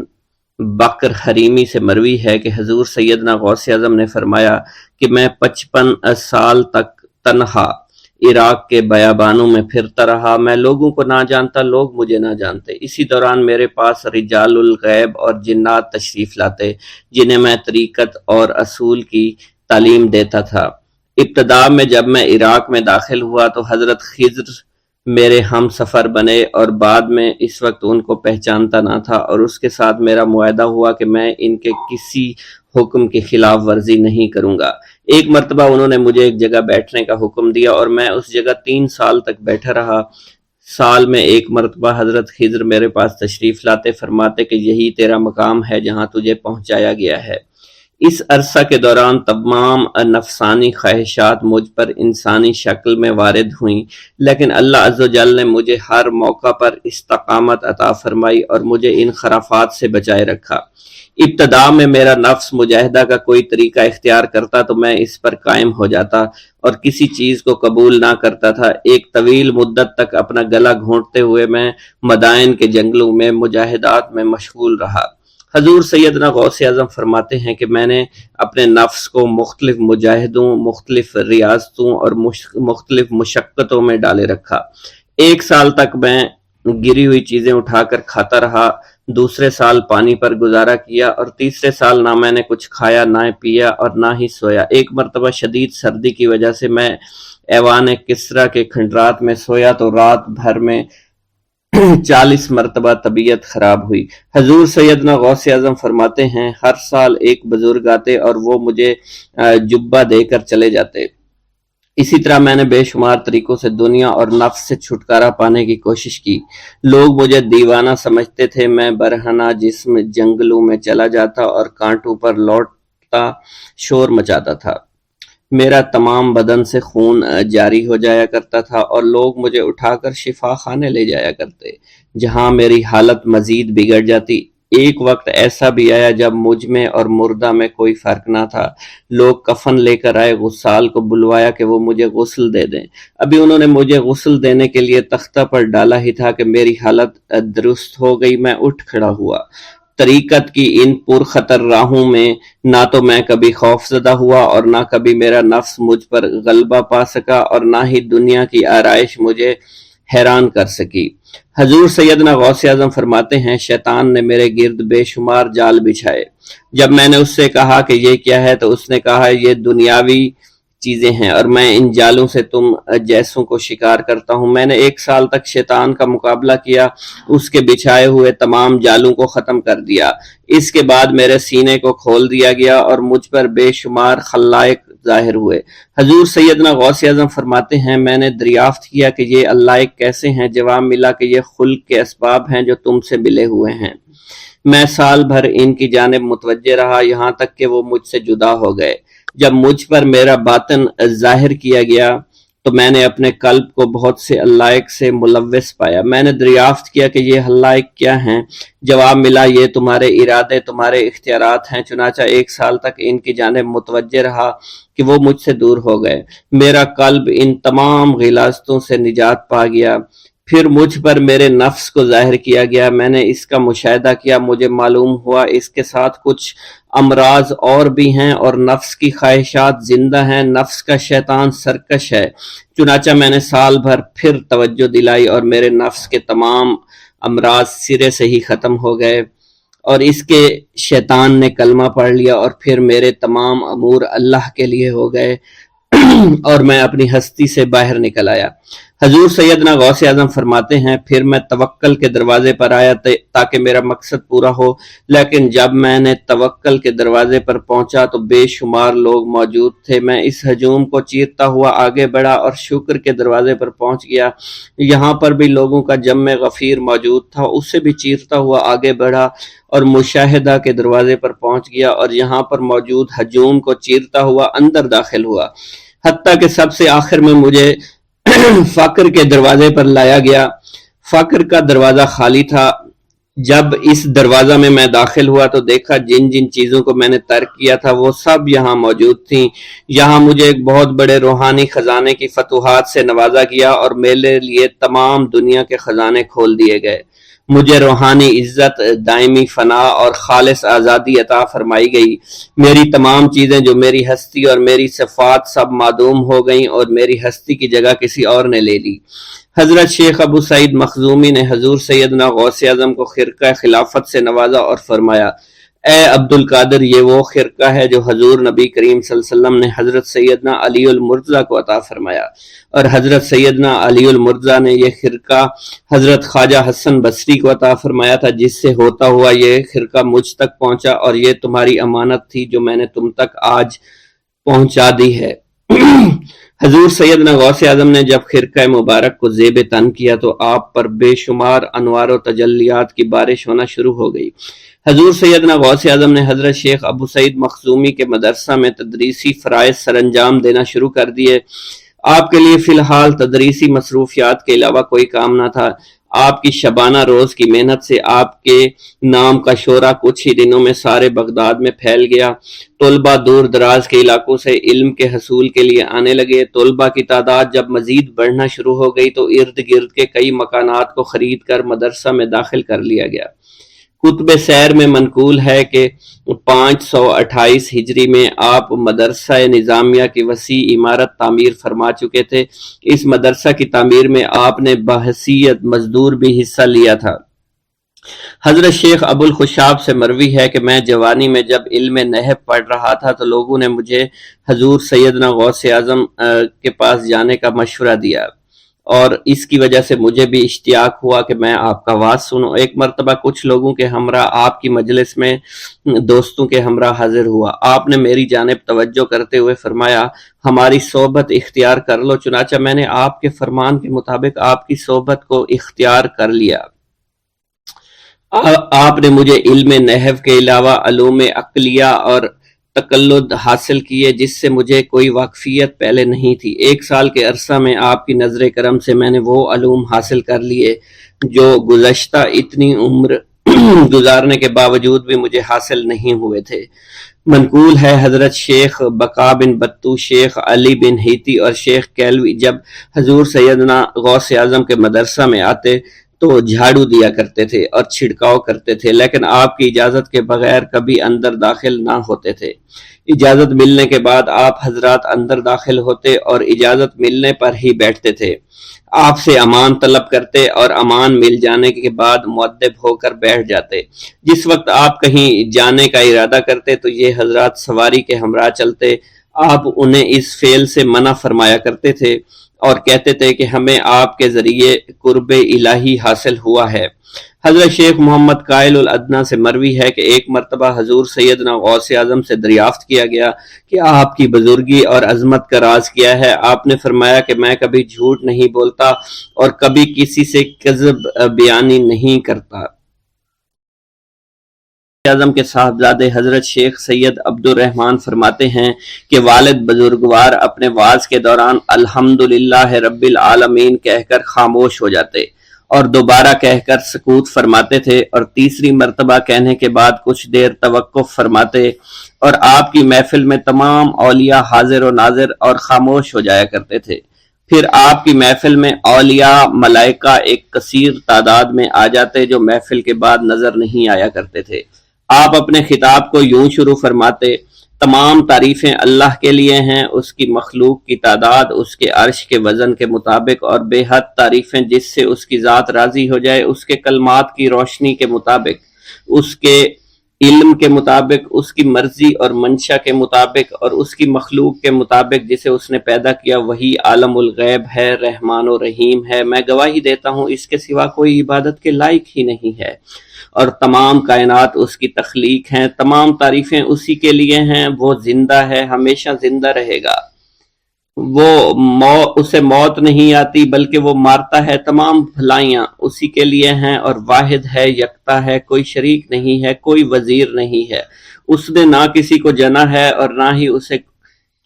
بکر حریمی سے مروی ہے کہ حضور سیدنا غوث اعظم نے فرمایا کہ میں 55 سال تک تنہا عراق کے بیابانوں میں پھرتا رہا۔ میں لوگوں کو نہ جانتا، لوگ مجھے نہ جانتے۔ اسی دوران میرے پاس رجال الغیب اور جنات تشریف لاتے جنہیں میں طریقت اور اصول کی تعلیم دیتا تھا۔ ابتدا میں جب میں عراق میں داخل ہوا تو حضرت خضر میرے ہم سفر بنے، اور بعد میں اس وقت ان کو پہچانتا نہ تھا، اور اس کے ساتھ میرا معاہدہ ہوا کہ میں ان کے کسی حکم کی خلاف ورزی نہیں کروں گا۔ ایک مرتبہ انہوں نے مجھے ایک جگہ بیٹھنے کا حکم دیا اور میں اس جگہ 3 سال تک بیٹھا رہا۔ سال میں ایک مرتبہ حضرت خضر میرے پاس تشریف لاتے، فرماتے کہ یہی تیرا مقام ہے جہاں تجھے پہنچایا گیا ہے۔ اس عرصہ کے دوران تمام نفسانی خواہشات مجھ پر انسانی شکل میں وارد ہوئیں، لیکن اللہ عز و جل نے مجھے ہر موقع پر استقامت عطا فرمائی اور مجھے ان خرافات سے بچائے رکھا۔ ابتدا میں میرا نفس مجاہدہ کا کوئی طریقہ اختیار کرتا تو میں اس پر قائم ہو جاتا اور کسی چیز کو قبول نہ کرتا تھا۔ ایک طویل مدت تک اپنا گلا گھونٹتے ہوئے میں مدائن کے جنگلوں میں مجاہدات میں مشغول رہا۔ حضور سیدنا غوث اعظم فرماتے ہیں کہ میں نے اپنے نفس کو مختلف مجاہدوں، مختلف ریاضتوں اور مختلف مشقتوں میں ڈالے رکھا۔ 1 سال تک میں گری ہوئی چیزیں اٹھا کر کھاتا رہا، دوسرے سال پانی پر گزارا کیا، اور تیسرے سال نہ میں نے کچھ کھایا، نہ پیا اور نہ ہی سویا۔ ایک مرتبہ شدید سردی کی وجہ سے میں ایوان کسریٰ کے کھنڈرات میں سویا تو رات بھر میں 40 مرتبہ طبیعت خراب ہوئی۔ حضور سیدنا غوث اعظم فرماتے ہیں، ہر سال ایک بزرگ آتے اور وہ مجھے جبہ دے کر چلے جاتے۔ اسی طرح میں نے بے شمار طریقوں سے دنیا اور نفس سے چھٹکارا پانے کی کوشش کی۔ لوگ مجھے دیوانہ سمجھتے تھے۔ میں برہنہ جسم جنگلوں میں چلا جاتا اور کانٹوں پر لوٹتا شور مچاتا تھا۔ میرا تمام بدن سے خون جاری ہو جایا کرتا تھا اور لوگ مجھے اٹھا کر شفا خانے لے جایا کرتے، جہاں میری حالت مزید بگڑ جاتی۔ ایک وقت ایسا بھی آیا جب مجھ میں اور مردہ میں کوئی فرق نہ تھا۔ لوگ کفن لے کر آئے، غسال کو بلوایا کہ وہ مجھے غسل دے دیں۔ ابھی انہوں نے مجھے غسل دینے کے لیے تختہ پر ڈالا ہی تھا کہ میری حالت درست ہو گئی۔ میں اٹھ کھڑا ہوا۔ طریقت کی ان پرخطر راہوں میں نہ تو میں کبھی خوف زدہ ہوا اور نہ کبھی میرا نفس مجھ پر غلبہ پا سکا، اور نہ ہی دنیا کی آرائش مجھے حیران کر سکی۔ حضور سیدنا غوث اعظم فرماتے ہیں، شیطان نے میرے گرد بے شمار جال بچھائے۔ جب میں نے اس سے کہا کہ یہ کیا ہے تو اس نے کہا، یہ دنیاوی چیزیں ہیں اور میں ان جالوں سے تم جیسوں کو شکار کرتا ہوں۔ میں نے 1 سال تک شیطان کا مقابلہ کیا، اس کے بچھائے ہوئے تمام جالوں کو ختم کر دیا۔ اس کے بعد میرے سینے کو کھول دیا گیا اور مجھ پر بے شمار خلائق ظاہر ہوئے۔ حضور سیدنا غوث اعظم فرماتے ہیں میں نے دریافت کیا کہ یہ اللہ کیسے ہیں؟ جواب ملا کہ یہ خلق کے اسباب ہیں جو تم سے ملے ہوئے ہیں۔ میں سال بھر ان کی جانب متوجہ رہا یہاں تک کہ وہ مجھ سے جدا ہو گئے۔ جب مجھ پر میرا باطن ظاہر کیا گیا تو میں نے اپنے قلب کو بہت سے علائق سے ملوث پایا۔ میں نے دریافت کیا کہ یہ علائق کیا ہیں؟ جواب ملا یہ تمہارے ارادے، تمہارے اختیارات ہیں۔ چنانچہ 1 سال تک ان کی جانب متوجہ رہا کہ وہ مجھ سے دور ہو گئے۔ میرا قلب ان تمام غلاظتوں سے نجات پا گیا۔ پھر مجھ پر میرے نفس کو ظاہر کیا گیا، میں نے اس کا مشاہدہ کیا، مجھے معلوم ہوا اس کے ساتھ کچھ امراض اور بھی ہیں اور نفس کی خواہشات زندہ ہیں، نفس کا شیطان سرکش ہے۔ چنانچہ میں نے سال بھر پھر توجہ دلائی اور میرے نفس کے تمام امراض سرے سے ہی ختم ہو گئے اور اس کے شیطان نے کلمہ پڑھ لیا اور پھر میرے تمام امور اللہ کے لیے ہو گئے اور میں اپنی ہستی سے باہر نکل آیا۔ حضور سیدنا غوث اعظم فرماتے ہیں پھر میں توکل کے دروازے پر آیا تاکہ میرا مقصد پورا ہو، لیکن جب میں نے توکل کے دروازے پر پہنچا تو بے شمار لوگ موجود تھے۔ میں اس ہجوم کو چیرتا ہوا آگے بڑھا اور شکر کے دروازے پر پہنچ گیا، یہاں پر بھی لوگوں کا جمع غفیر موجود تھا، اس سے بھی چیرتا ہوا آگے بڑھا اور مشاہدہ کے دروازے پر پہنچ گیا اور یہاں پر موجود ہجوم کو چیرتا ہوا اندر داخل ہوا، حتیٰ کہ سب سے آخر میں مجھے فقر کے دروازے پر لایا گیا۔ فقر کا دروازہ خالی تھا۔ جب اس دروازہ میں داخل ہوا تو دیکھا جن جن چیزوں کو میں نے ترک کیا تھا وہ سب یہاں موجود تھیں۔ یہاں مجھے ایک بہت بڑے روحانی خزانے کی فتوحات سے نوازا گیا اور میرے لیے تمام دنیا کے خزانے کھول دیے گئے۔ مجھے روحانی عزت، دائمی فنا اور خالص آزادی عطا فرمائی گئی۔ میری تمام چیزیں جو میری ہستی اور میری صفات سب معدوم ہو گئیں اور میری ہستی کی جگہ کسی اور نے لے لی۔ حضرت شیخ ابو سعید مخزومی نے حضور سیدنا غوث اعظم کو خرقہ خلافت سے نوازا اور فرمایا اے عبد القادر، یہ وہ خرقہ ہے جو حضور نبی کریم صلی اللہ علیہ وسلم نے حضرت سیدنا علی المرتضیٰ کو عطا فرمایا، اور حضرت سیدنا علی المرتضیٰ نے یہ خرقہ حضرت خواجہ حسن بصری کو عطا فرمایا تھا، جس سے ہوتا ہوا یہ خرقہ مجھ تک پہنچا، اور یہ تمہاری امانت تھی جو میں نے تم تک آج پہنچا دی ہے۔ حضور سیدنا غوث اعظم نے جب خرقہ مبارک کو زیب تن کیا تو آپ پر بے شمار انوار و تجلیات کی بارش ہونا شروع ہو گئی۔ حضور سیدنا غوث اعظم نے حضرت شیخ ابو سعید مخزومی کے مدرسہ میں تدریسی فرائض سر انجام دینا شروع کر دیے۔ آپ کے لیے فی الحال تدریسی مصروفیات کے علاوہ کوئی کام نہ تھا۔ آپ کی شبانہ روز کی محنت سے آپ کے نام کا شعرہ کچھ ہی دنوں میں سارے بغداد میں پھیل گیا۔ طلبہ دور دراز کے علاقوں سے علم کے حصول کے لیے آنے لگے۔ طلبہ کی تعداد جب مزید بڑھنا شروع ہو گئی تو ارد گرد کے کئی مکانات کو خرید کر مدرسہ میں داخل کر لیا گیا۔ کتب سیر میں منقول ہے کہ 528 ہجری میں آپ مدرسہ نظامیہ کی وسیع عمارت تعمیر فرما چکے تھے۔ اس مدرسہ کی تعمیر میں آپ نے بحیثیت مزدور بھی حصہ لیا تھا۔ حضرت شیخ ابو الخشاب سے مروی ہے کہ میں جوانی میں جب علم نحو پڑھ رہا تھا تو لوگوں نے مجھے حضور سیدنا غوث اعظم کے پاس جانے کا مشورہ دیا، اور اس کی وجہ سے مجھے بھی اشتیاق ہوا کہ میں آپ کا واز سنوں۔ ایک مرتبہ کچھ لوگوں کے ہمراہ آپ کی مجلس میں دوستوں کے ہمراہ حاضر ہوا۔ آپ نے میری جانب توجہ کرتے ہوئے فرمایا ہماری صحبت اختیار کر لو۔ چنانچہ میں نے آپ کے فرمان کے مطابق آپ کی صحبت کو اختیار کر لیا۔ آپ نے مجھے علم نحو کے علاوہ علوم عقلیہ اور تقلد حاصل کیے جس سے مجھے کوئی واقفیت پہلے نہیں تھی۔ 1 سال کے عرصہ میں آپ کی نظر کرم سے میں نے وہ علوم حاصل کر لیے جو گزشتہ اتنی عمر گزارنے کے باوجود بھی مجھے حاصل نہیں ہوئے تھے۔ منقول ہے حضرت شیخ بقا بن بطو، شیخ علی بن ہیتی اور شیخ کیلوی جب حضور سیدنا غوث اعظم کے مدرسہ میں آتے تو جھاڑو دیا کرتے تھے اور چھڑکاؤ کرتے تھے، لیکن آپ کی اجازت کے بغیر کبھی اندر داخل نہ ہوتے تھے۔ اجازت ملنے کے بعد آپ حضرات اندر داخل ہوتے اور اجازت ملنے پر ہی بیٹھتے تھے۔ آپ سے امان طلب کرتے اور امان مل جانے کے بعد مؤدب ہو کر بیٹھ جاتے۔ جس وقت آپ کہیں جانے کا ارادہ کرتے تو یہ حضرات سواری کے ہمراہ چلتے۔ آپ انہیں اس فعل سے منع فرمایا کرتے تھے اور کہتے تھے کہ ہمیں آپ کے ذریعے قرب الہی حاصل ہوا ہے۔ حضرت شیخ محمد قائل الادنا سے مروی ہے کہ ایک مرتبہ حضور سیدنا غوث اعظم سے دریافت کیا گیا کہ آپ کی بزرگی اور عظمت کا راز کیا ہے۔ آپ نے فرمایا کہ میں کبھی جھوٹ نہیں بولتا اور کبھی کسی سے کذب بیانی نہیں کرتا۔ اعظم کے صاحبزادے حضرت شیخ سید عبد الرحمن فرماتے ہیں کہ والد بزرگوار اپنے وعظ کے دوران الحمدللہ رب العالمین کہہ کر خاموش ہو جاتے اور دوبارہ کہہ کر سکوت فرماتے تھے اور تیسری مرتبہ کہنے کے بعد کچھ دیر توقف فرماتے، اور آپ کی محفل میں تمام اولیاء حاضر و ناظر اور خاموش ہو جایا کرتے تھے۔ پھر آپ کی محفل میں اولیاء ملائکہ ایک کثیر تعداد میں آ جاتے جو محفل کے بعد نظر نہیں آیا کرتے تھے۔ آپ اپنے خطاب کو یوں شروع فرماتے: تمام تعریفیں اللہ کے لیے ہیں، اس کی مخلوق کی تعداد اس کے عرش کے وزن کے مطابق، اور بے حد تعریفیں جس سے اس کی ذات راضی ہو جائے، اس کے کلمات کی روشنی کے مطابق، اس کے علم کے مطابق، اس کی مرضی اور منشا کے مطابق، اور اس کی مخلوق کے مطابق جسے اس نے پیدا کیا وہی عالم الغیب ہے، رحمان و رحیم ہے۔ میں گواہی دیتا ہوں اس کے سوا کوئی عبادت کے لائق ہی نہیں ہے، اور تمام کائنات اس کی تخلیق ہیں، تمام تعریفیں اسی کے لیے ہیں۔ وہ زندہ ہے، ہمیشہ زندہ رہے گا، اسے موت نہیں آتی بلکہ وہ مارتا ہے۔ تمام بھلائیاں اسی کے لیے ہیں اور واحد ہے، یکتا ہے، کوئی شریک نہیں ہے، کوئی وزیر نہیں ہے۔ اس نے نہ کسی کو جنا ہے اور نہ ہی اسے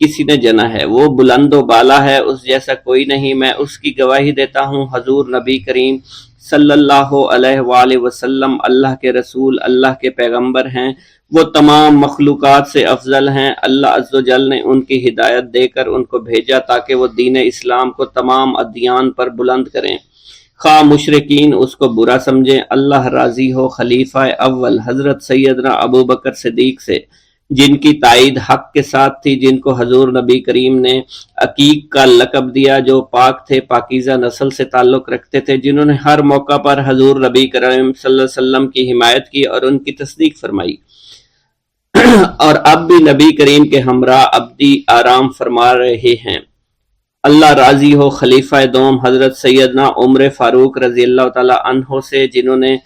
کسی نے جنا ہے، وہ بلند و بالا ہے، اس جیسا کوئی نہیں۔ میں اس کی گواہی دیتا ہوں حضور نبی کریم صلی اللہ علیہ وآلہ وسلم اللہ کے رسول، اللہ کے پیغمبر ہیں، وہ تمام مخلوقات سے افضل ہیں۔ اللہ عز و جل نے ان کی ہدایت دے کر ان کو بھیجا تاکہ وہ دین اسلام کو تمام ادیان پر بلند کریں، خواہ مشرکین اس کو برا سمجھیں۔ اللہ راضی ہو خلیفہ اول حضرت سیدنا ابو بکر صدیق سے، جن کی تائید حق کے ساتھ تھی، جن کو حضور نبی کریم نے عقیق کا لقب دیا، جو پاک تھے، پاکیزہ نسل سے تعلق رکھتے تھے، جنہوں نے ہر موقع پر حضور نبی کریم صلی اللہ علیہ وسلم کی حمایت کی اور ان کی تصدیق فرمائی، اور اب بھی نبی کریم کے ہمراہ ابدی آرام فرما رہے ہیں۔ اللہ راضی ہو خلیفہ دوم حضرت سیدنا عمر فاروق رضی اللہ تعالی عنہ سے، جنہوں نے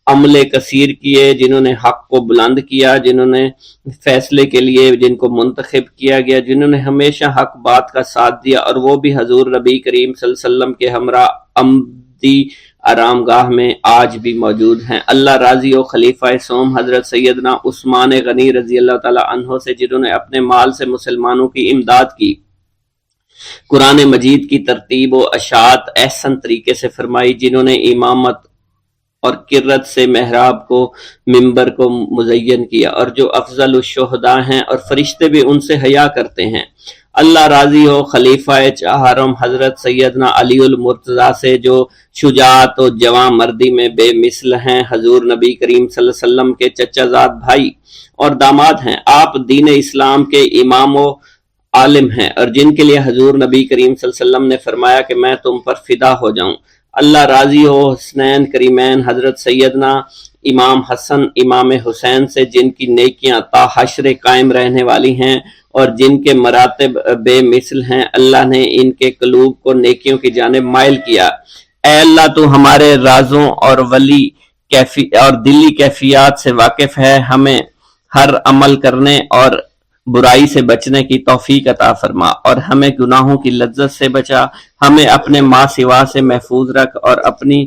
عمل کثیر کیے، جنہوں نے حق کو بلند کیا، جنہوں نے فیصلے کے لیے جن کو منتخب کیا گیا، جنہوں نے ہمیشہ حق بات کا ساتھ دیا، اور وہ بھی حضور نبی کریم صلی اللہ علیہ وسلم کے ہمراہ ابدی آرام گاہ میں آج بھی موجود ہیں۔ اللہ راضی ہو خلیفہ سوم حضرت سیدنا عثمان غنی رضی اللہ تعالی عنہ سے، جنہوں نے اپنے مال سے مسلمانوں کی امداد کی، قرآن مجید کی ترتیب و اشاعت احسن طریقے سے فرمائی، جنہوں نے امامت اور قرت سے محراب کو، منبر کو مزین کیا، اور جو افضل الشہداء ہیں اور فرشتے بھی ان سے حیا کرتے ہیں۔ اللہ راضی ہو خلیفہ چہارم حضرت سیدنا علی المرتضیٰ سے، جو شجاعت و جواں مردی میں بے مثل ہیں، حضور نبی کریم صلی اللہ علیہ وسلم کے چچا زاد بھائی اور داماد ہیں۔ آپ دین اسلام کے امام و عالم ہیں، اور جن کے لیے حضور نبی کریم صلی اللہ علیہ وسلم نے فرمایا کہ میں تم پر فدا ہو جاؤں۔ اللہ راضی ہو حسنین کریمین حضرت سیدنا امام حسن امام حسین سے، جن کی نیکیاں تا حشر قائم رہنے والی ہیں اور جن کے مراتب بے مثل ہیں۔ اللہ نے ان کے قلوب کو نیکیوں کی جانب مائل کیا۔ اے اللہ تو ہمارے رازوں اور دلی کیفیات سے واقف ہے، ہمیں ہر عمل کرنے اور برائی سے بچنے کی توفیق عطا فرما، اور ہمیں گناہوں کی لذت سے بچا، ہمیں اپنے ما سوا سے محفوظ رکھ اور اپنی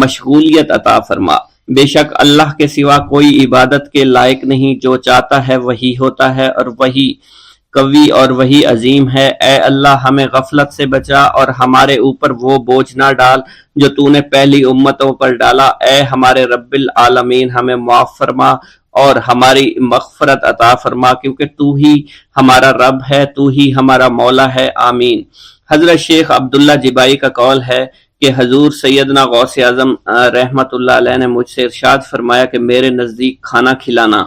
مشغولیت عطا فرما۔ بے شک اللہ کے سوا کوئی عبادت کے لائق نہیں، جو چاہتا ہے وہی ہوتا ہے، اور وہی قوی اور وہی عظیم ہے۔ اے اللہ ہمیں غفلت سے بچا اور ہمارے اوپر وہ بوجھ نہ ڈال جو تو نے پہلی امتوں پر ڈالا۔ اے ہمارے رب العالمین ہمیں معاف فرما اور ہماری مغفرت عطا فرما، کیونکہ تو ہی ہمارا رب ہے، تو ہی ہمارا مولا ہے، آمین۔ حضرت شیخ عبداللہ جبائی کا قول ہے کہ حضور سیدنا غوث اعظم رحمت اللہ علیہ نے مجھ سے ارشاد فرمایا کہ میرے نزدیک کھانا کھلانا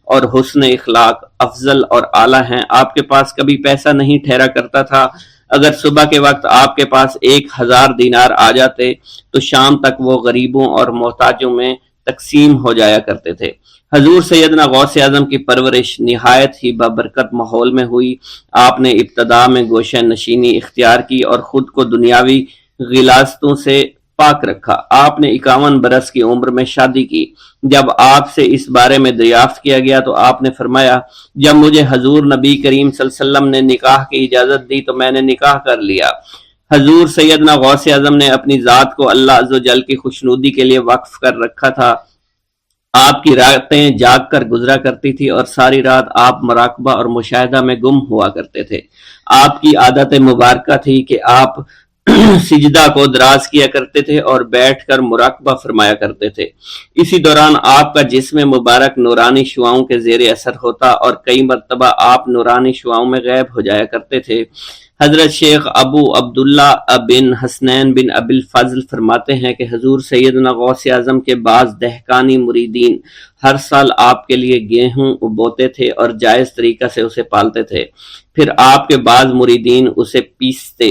اور حسن اخلاق افضل اور اعلیٰ ہیں۔ آپ کے پاس کبھی پیسہ نہیں ٹھہرا کرتا تھا، اگر صبح کے وقت آپ کے پاس 1000 دینار آ جاتے تو شام تک وہ غریبوں اور محتاجوں میں تقسیم ہو جایا کرتے تھے۔ حضور سیدنا غوث اعظم کی پرورش نہایت ہی بابرکت ماحول میں ہوئی۔ آپ نے ابتدا میں گوشہ نشینی اختیار کی اور خود کو دنیاوی غلاظتوں سے پاک رکھا۔ آپ نے 51 برس کی عمر میں شادی کی۔ جب آپ سے اس بارے میں دریافت کیا گیا تو آپ نے فرمایا، جب مجھے حضور نبی کریم صلی اللہ علیہ وسلم نے نکاح کی اجازت دی تو میں نے نکاح کر لیا۔ حضور سیدنا غوث اعظم نے اپنی ذات کو اللہ عز و جل کی خوشنودی کے لیے وقف کر رکھا تھا۔ آپ کی راتیں جاگ کر گزرا کرتی تھی اور ساری رات آپ مراقبہ اور مشاہدہ میں گم ہوا کرتے تھے۔ آپ کی عادت مبارکہ تھی کہ آپ سجدہ کو دراز کیا کرتے تھے اور بیٹھ کر مراقبہ فرمایا کرتے تھے۔ اسی دوران آپ کا جسم مبارک نورانی شعاؤں کے زیر اثر ہوتا اور کئی مرتبہ آپ نورانی شعاؤں میں غائب ہو جایا کرتے تھے۔ حضرت شیخ ابو عبداللہ بن حسنین بن ابی الفضل فرماتے ہیں کہ حضور سیدنا غوث اعظم کے بعض دہقانی مریدین ہر سال آپ کے لیے گیہوں بوتے تھے اور جائز طریقہ سے اسے پالتے تھے۔ پھر آپ کے بعض مریدین اسے پیستے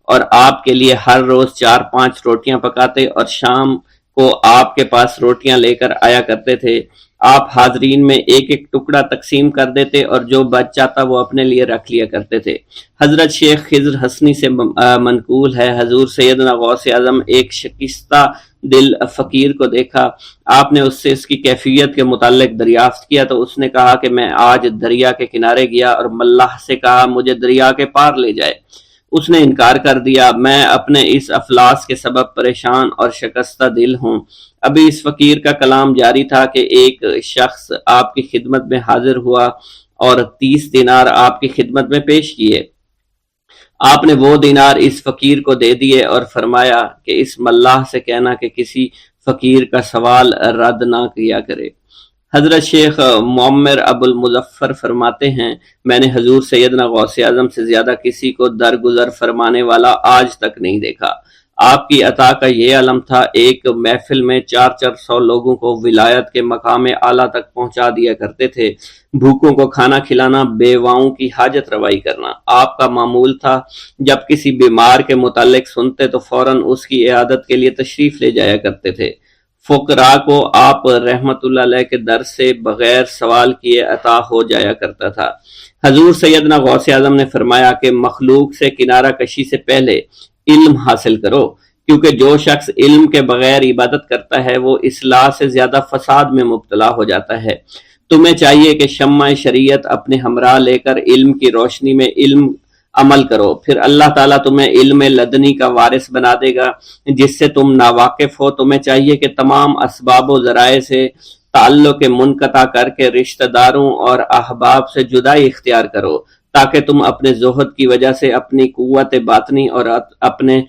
اور آپ کے لیے ہر روز 4-5 روٹیاں پکاتے اور شام کو آپ کے پاس روٹیاں لے کر آیا کرتے تھے۔ آپ حاضرین میں ایک ایک ٹکڑا تقسیم کر دیتے اور جو بچ جاتا وہ اپنے لیے رکھ لیا کرتے تھے۔ حضرت شیخ خضر حسنی سے منقول ہے، حضور سیدنا غوث اعظم ایک شکستہ دل فقیر کو دیکھا۔ آپ نے اس سے اس کی کیفیت کے متعلق دریافت کیا تو اس نے کہا کہ میں آج دریا کے کنارے گیا اور ملاح سے کہا مجھے دریا کے پار لے جائے۔ اس نے انکار کر دیا۔ میں اپنے اس افلاس کے سبب پریشان اور شکستہ دل ہوں۔ ابھی اس فقیر کا کلام جاری تھا کہ ایک شخص آپ کی خدمت میں حاضر ہوا اور 30 دینار آپ کی خدمت میں پیش کیے۔ آپ نے وہ دینار اس فقیر کو دے دیے اور فرمایا کہ اس ملاح سے کہنا کہ کسی فقیر کا سوال رد نہ کیا کرے۔ حضرت شیخ معمر ابو المظفر فرماتے ہیں، میں نے حضور سیدنا غوث اعظم سے زیادہ کسی کو درگزر فرمانے والا آج تک نہیں دیکھا۔ آپ کی عطا کا یہ علم تھا، ایک محفل میں 400 لوگوں کو ولایت کے مقام اعلیٰ تک پہنچا دیا کرتے تھے۔ بھوکوں کو کھانا کھلانا، بیواؤں کی حاجت روائی کرنا آپ کا معمول تھا۔ جب کسی بیمار کے متعلق سنتے تو فوراً اس کی عیادت کے لیے تشریف لے جایا کرتے تھے۔ فقراء کو آپ رحمت اللہ علیہ کے در سے بغیر سوال کیے عطا ہو جایا کرتا تھا۔ حضور سیدنا غوث اعظم نے فرمایا کہ مخلوق سے کنارہ کشی سے پہلے علم حاصل کرو، کیونکہ جو شخص علم کے بغیر عبادت کرتا ہے وہ اصلاح سے زیادہ فساد میں مبتلا ہو جاتا ہے۔ تمہیں چاہیے کہ شمع شریعت اپنے ہمراہ لے کر علم کی روشنی میں علم عمل کرو، پھر اللہ تعالیٰ تمہیں علم لدنی کا وارث بنا دے گا جس سے تم ناواقف ہو۔ تمہیں چاہیے کہ تمام اسباب و ذرائع سے تعلق منقطع کر کے رشتہ داروں اور احباب سے جدائی اختیار کرو، تاکہ تم اپنے زہد کی وجہ سے اپنی قوت باطنی اور اپنے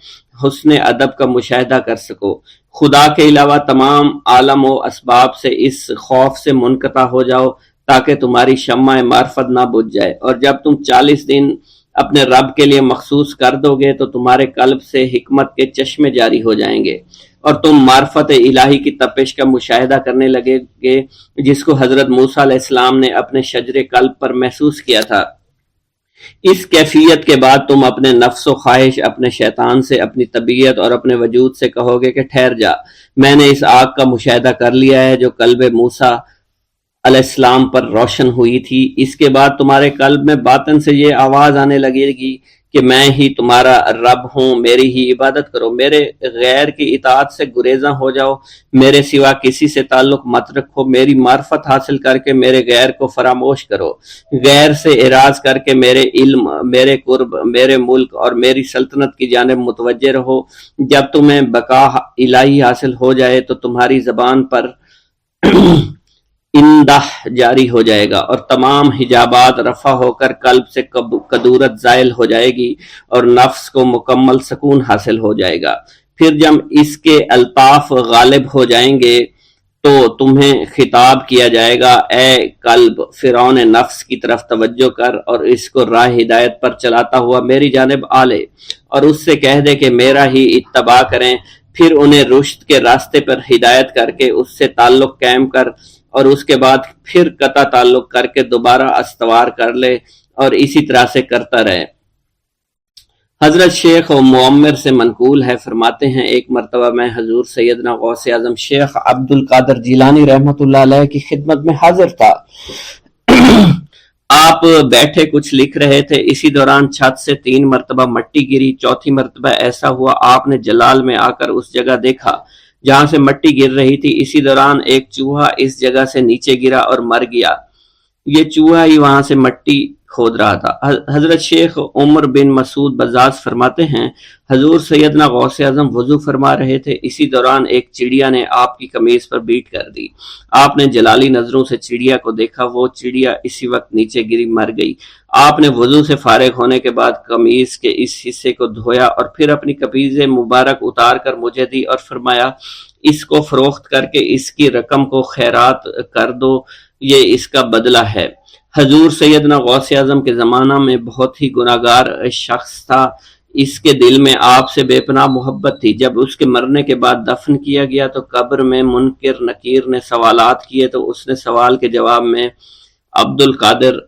حسن ادب کا مشاہدہ کر سکو۔ خدا کے علاوہ تمام عالم و اسباب سے اس خوف سے منقطع ہو جاؤ تاکہ تمہاری شمع معرفت نہ بجھ جائے، اور جب تم 40 دن اپنے رب کے لیے مخصوص کر دو گے تو تمہارے قلب سے حکمت کے چشمے جاری ہو جائیں گے اور تم معرفت الہی کی تپش کا مشاہدہ کرنے لگے گے جس کو حضرت موسیٰ علیہ السلام نے اپنے شجر قلب پر محسوس کیا تھا۔ اس کیفیت کے بعد تم اپنے نفس و خواہش، اپنے شیطان سے، اپنی طبیعت اور اپنے وجود سے کہو گے کہ ٹھہر جا، میں نے اس آگ کا مشاہدہ کر لیا ہے جو قلب موسیٰ علیہ السلام پر روشن ہوئی تھی۔ اس کے بعد تمہارے قلب میں باطن سے یہ آواز آنے لگے گی کہ میں ہی تمہارا رب ہوں، میری ہی عبادت کرو، میرے غیر کی اطاعت سے گریزاں ہو جاؤ، میرے سوا کسی سے تعلق مت رکھو، میری معرفت حاصل کر کے میرے غیر کو فراموش کرو، غیر سے اعراض کر کے میرے علم، میرے قرب، میرے ملک اور میری سلطنت کی جانب متوجہ رہو۔ جب تمہیں بقا الہی حاصل ہو جائے تو تمہاری زبان پر اندہ جاری ہو جائے گا اور تمام حجابات رفع ہو کر قلب سے کدورت زائل ہو جائے گی اور نفس کو مکمل سکون حاصل ہو جائے گا۔ پھر جب اس کے الطاف غالب ہو جائیں گے تو تمہیں خطاب کیا جائے گا، اے قلب، فرعون نفس کی طرف توجہ کر اور اس کو راہ ہدایت پر چلاتا ہوا میری جانب آ لے اور اس سے کہہ دے کہ میرا ہی اتباع کریں۔ پھر انہیں رشد کے راستے پر ہدایت کر کے اس سے تعلق قائم کر اور اس کے بعد پھر قطع تعلق کر کے دوبارہ استوار کر لے اور اسی طرح سے کرتا رہے۔ حضرت شیخ و معمر سے منقول ہے، فرماتے ہیں ایک مرتبہ میں حضور سیدنا غوث اعظم شیخ عبد القادر جیلانی رحمۃ اللہ علیہ کی خدمت میں حاضر تھا۔ آپ بیٹھے کچھ لکھ رہے تھے، اسی دوران چھت سے 3 مرتبہ مٹی گری، چوتھی مرتبہ ایسا ہوا آپ نے جلال میں آ کر اس جگہ دیکھا جہاں سے مٹی گر رہی تھی، اسی دوران ایک چوہا اس جگہ سے نیچے گرا اور مر گیا، یہ چوہا ہی وہاں سے مٹی کھود رہا تھا۔ حضرت شیخ عمر بن مسعود بزاز فرماتے ہیں حضور سیدنا غوث اعظم وضو فرما رہے تھے، اسی دوران ایک چڑیا نے آپ کی قمیض پر بیٹ کر دی، آپ نے جلالی نظروں سے چڑیا کو دیکھا، وہ چڑیا اسی وقت نیچے گری مر گئی۔ آپ نے وضو سے فارغ ہونے کے بعد قمیض کے اس حصے کو دھویا اور پھر اپنی قمیض مبارک اتار کر مجھے دی اور فرمایا اس کو فروخت کر کے اس کی رقم کو خیرات کر دو، یہ اس کا بدلہ ہے۔ حضور سیدنا غوث اعظم کے زمانہ میں بہت ہی گناہگار شخص تھا، اس کے دل میں آپ سے بے پناہ محبت تھی۔ جب اس کے مرنے کے بعد دفن کیا گیا تو قبر میں منکر نکیر نے سوالات کیے تو اس نے سوال کے جواب میں عبد القادر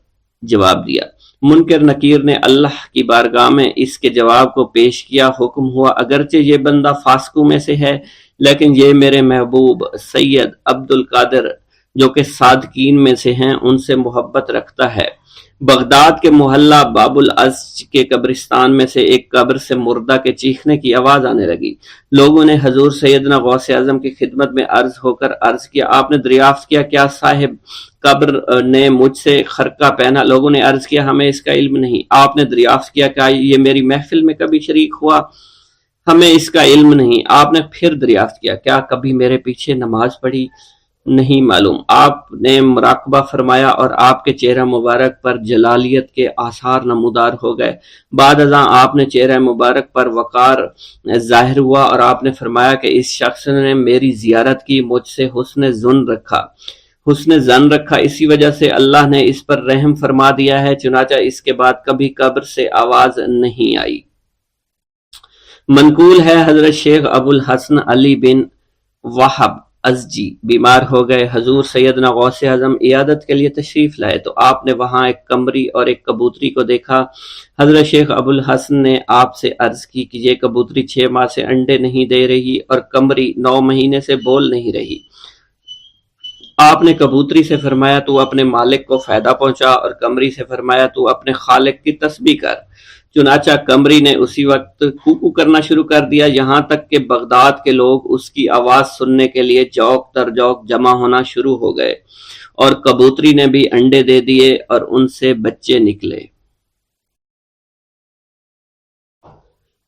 جواب دیا۔ منکر نکیر نے اللہ کی بارگاہ میں اس کے جواب کو پیش کیا، حکم ہوا اگرچہ یہ بندہ فاسقوں میں سے ہے لیکن یہ میرے محبوب سید عبد القادر جو کہ صادقین میں سے ہیں ان سے محبت رکھتا ہے۔ بغداد کے محلہ باب العز کے قبرستان میں سے ایک قبر سے مردہ کے چیخنے کی آواز آنے لگی۔ لوگوں نے حضور سیدنا غوث اعظم کی خدمت میں عرض ہو کر عرض کیا، آپ نے دریافت کیا کیا صاحب قبر نے مجھ سے خرقہ پہنا؟ لوگوں نے عرض کیا ہمیں اس کا علم نہیں۔ آپ نے دریافت کیا کیا یہ میری محفل میں کبھی شریک ہوا؟ ہمیں اس کا علم نہیں۔ آپ نے پھر دریافت کیا کیا کبھی میرے پیچھے نماز پڑھی؟ نہیں معلوم۔ آپ نے مراقبہ فرمایا اور آپ کے چہرہ مبارک پر جلالیت کے آثار نمودار ہو گئے۔ بعد ازاں آپ نے چہرہ مبارک پر وقار ظاہر ہوا اور آپ نے فرمایا کہ اس شخص نے میری زیارت کی، مجھ سے حسن ظن رکھا، اسی وجہ سے اللہ نے اس پر رحم فرما دیا ہے، چنانچہ اس کے بعد کبھی قبر سے آواز نہیں آئی۔ منقول ہے حضرت شیخ ابو الحسن علی بن وہب ازجی بیمار ہو گئے، حضور سیدنا غوث اعظم عیادت کے لیے تشریف لائے تو آپ نے وہاں ایک قمری اور ایک کبوتری کو دیکھا۔ حضرت شیخ ابو الحسن نے آپ سے عرض کی کہ یہ کبوتری 6 ماہ سے انڈے نہیں دے رہی اور قمری 9 مہینے سے بول نہیں رہی۔ آپ نے کبوتری سے فرمایا تو اپنے مالک کو فائدہ پہنچا اور قمری سے فرمایا تو اپنے خالق کی تسبیح کر۔ چنانچہ قمری نے اسی وقت کوکو کرنا شروع کر دیا، یہاں تک کہ بغداد کے لوگ اس کی آواز سننے کے لیے جوق در جوق جمع ہونا شروع ہو گئے اور کبوتری نے بھی انڈے دے دیے اور ان سے بچے نکلے۔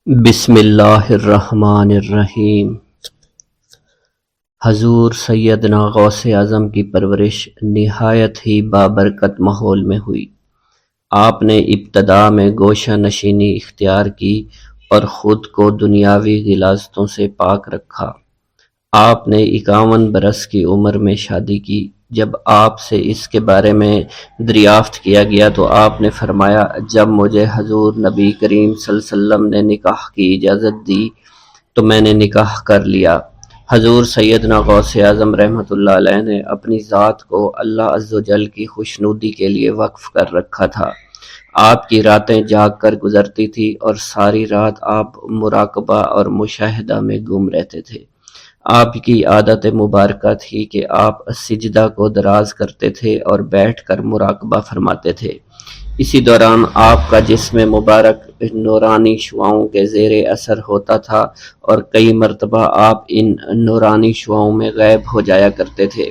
بسم اللہ الرحمن الرحیم۔ حضور سیدنا غوث اعظم کی پرورش نہایت ہی بابرکت ماحول میں ہوئی۔ آپ نے ابتدا میں گوشہ نشینی اختیار کی اور خود کو دنیاوی غلاظتوں سے پاک رکھا۔ آپ نے 51 برس کی عمر میں شادی کی۔ جب آپ سے اس کے بارے میں دریافت کیا گیا تو آپ نے فرمایا جب مجھے حضور نبی کریم صلی اللہ علیہ وسلم نے نکاح کی اجازت دی تو میں نے نکاح کر لیا۔ حضور سیدنا غوث اعظم رحمۃ اللہ علیہ نے اپنی ذات کو اللہ عز و جل کی خوشنودی کے لیے وقف کر رکھا تھا۔ آپ کی راتیں جاگ کر گزرتی تھی اور ساری رات آپ مراقبہ اور مشاہدہ میں گم رہتے تھے۔ آپ کی عادت مبارکہ تھی کہ آپ سجدہ کو دراز کرتے تھے اور بیٹھ کر مراقبہ فرماتے تھے۔ اسی دوران آپ کا جسم مبارک نورانی شعاؤں کے زیر اثر ہوتا تھا اور کئی مرتبہ آپ ان نورانی شعاؤں میں غائب ہو جایا کرتے تھے۔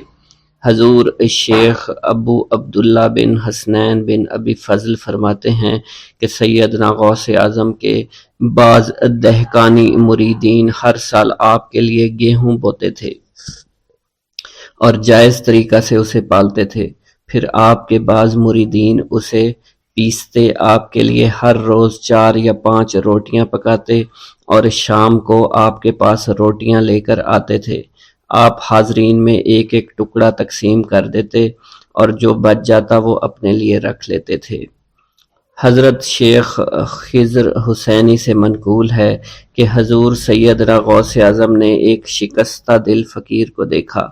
حضور شیخ ابو عبداللہ بن حسنین بن ابی فضل فرماتے ہیں کہ سیدنا غوث اعظم کے بعض دہقانی مریدین ہر سال آپ کے لیے گیہوں بوتے تھے اور جائز طریقہ سے اسے پالتے تھے۔ پھر آپ کے بعض مریدین اسے پیستے آپ کے لیے ہر روز 4 یا 5 روٹیاں پکاتے اور شام کو آپ کے پاس روٹیاں لے کر آتے تھے۔ آپ حاضرین میں ایک ایک ٹکڑا تقسیم کر دیتے اور جو بچ جاتا وہ اپنے لیے رکھ لیتے تھے۔ حضرت شیخ خضر حسینی سے منقول ہے کہ حضور سیدنا غوث اعظم نے ایک شکستہ دل فقیر کو دیکھا۔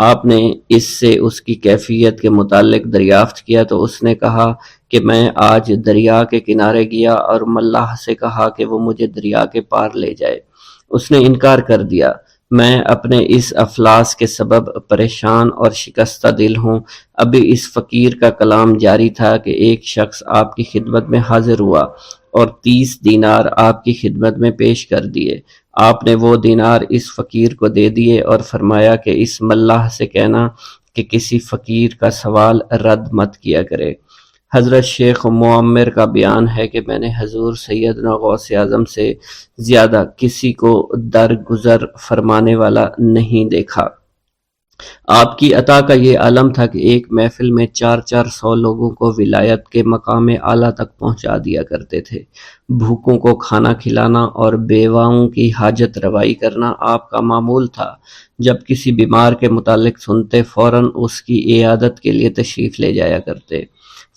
آپ نے اس سے اس کی کیفیت کے متعلق دریافت کیا تو اس نے کہا کہ میں آج دریا کے کنارے گیا اور ملاح سے کہا کہ وہ مجھے دریا کے پار لے جائے۔ اس نے انکار کر دیا۔ میں اپنے اس افلاس کے سبب پریشان اور شکستہ دل ہوں۔ ابھی اس فقیر کا کلام جاری تھا کہ ایک شخص آپ کی خدمت میں حاضر ہوا اور 30 دینار آپ کی خدمت میں پیش کر دیے۔ آپ نے وہ دینار اس فقیر کو دے دیے اور فرمایا کہ اس ملاح سے کہنا کہ کسی فقیر کا سوال رد مت کیا کرے۔ حضرت شیخ معمر کا بیان ہے کہ میں نے حضور سیدنا غوث اعظم سے زیادہ کسی کو درگزر فرمانے والا نہیں دیکھا۔ آپ کی عطا کا یہ عالم تھا کہ ایک محفل میں 400 لوگوں کو ولایت کے مقام اعلیٰ تک پہنچا دیا کرتے تھے۔ بھوکوں کو کھانا کھلانا اور بیواؤں کی حاجت روائی کرنا آپ کا معمول تھا۔ جب کسی بیمار کے متعلق سنتے فوراً اس کی عیادت کے لیے تشریف لے جایا کرتے۔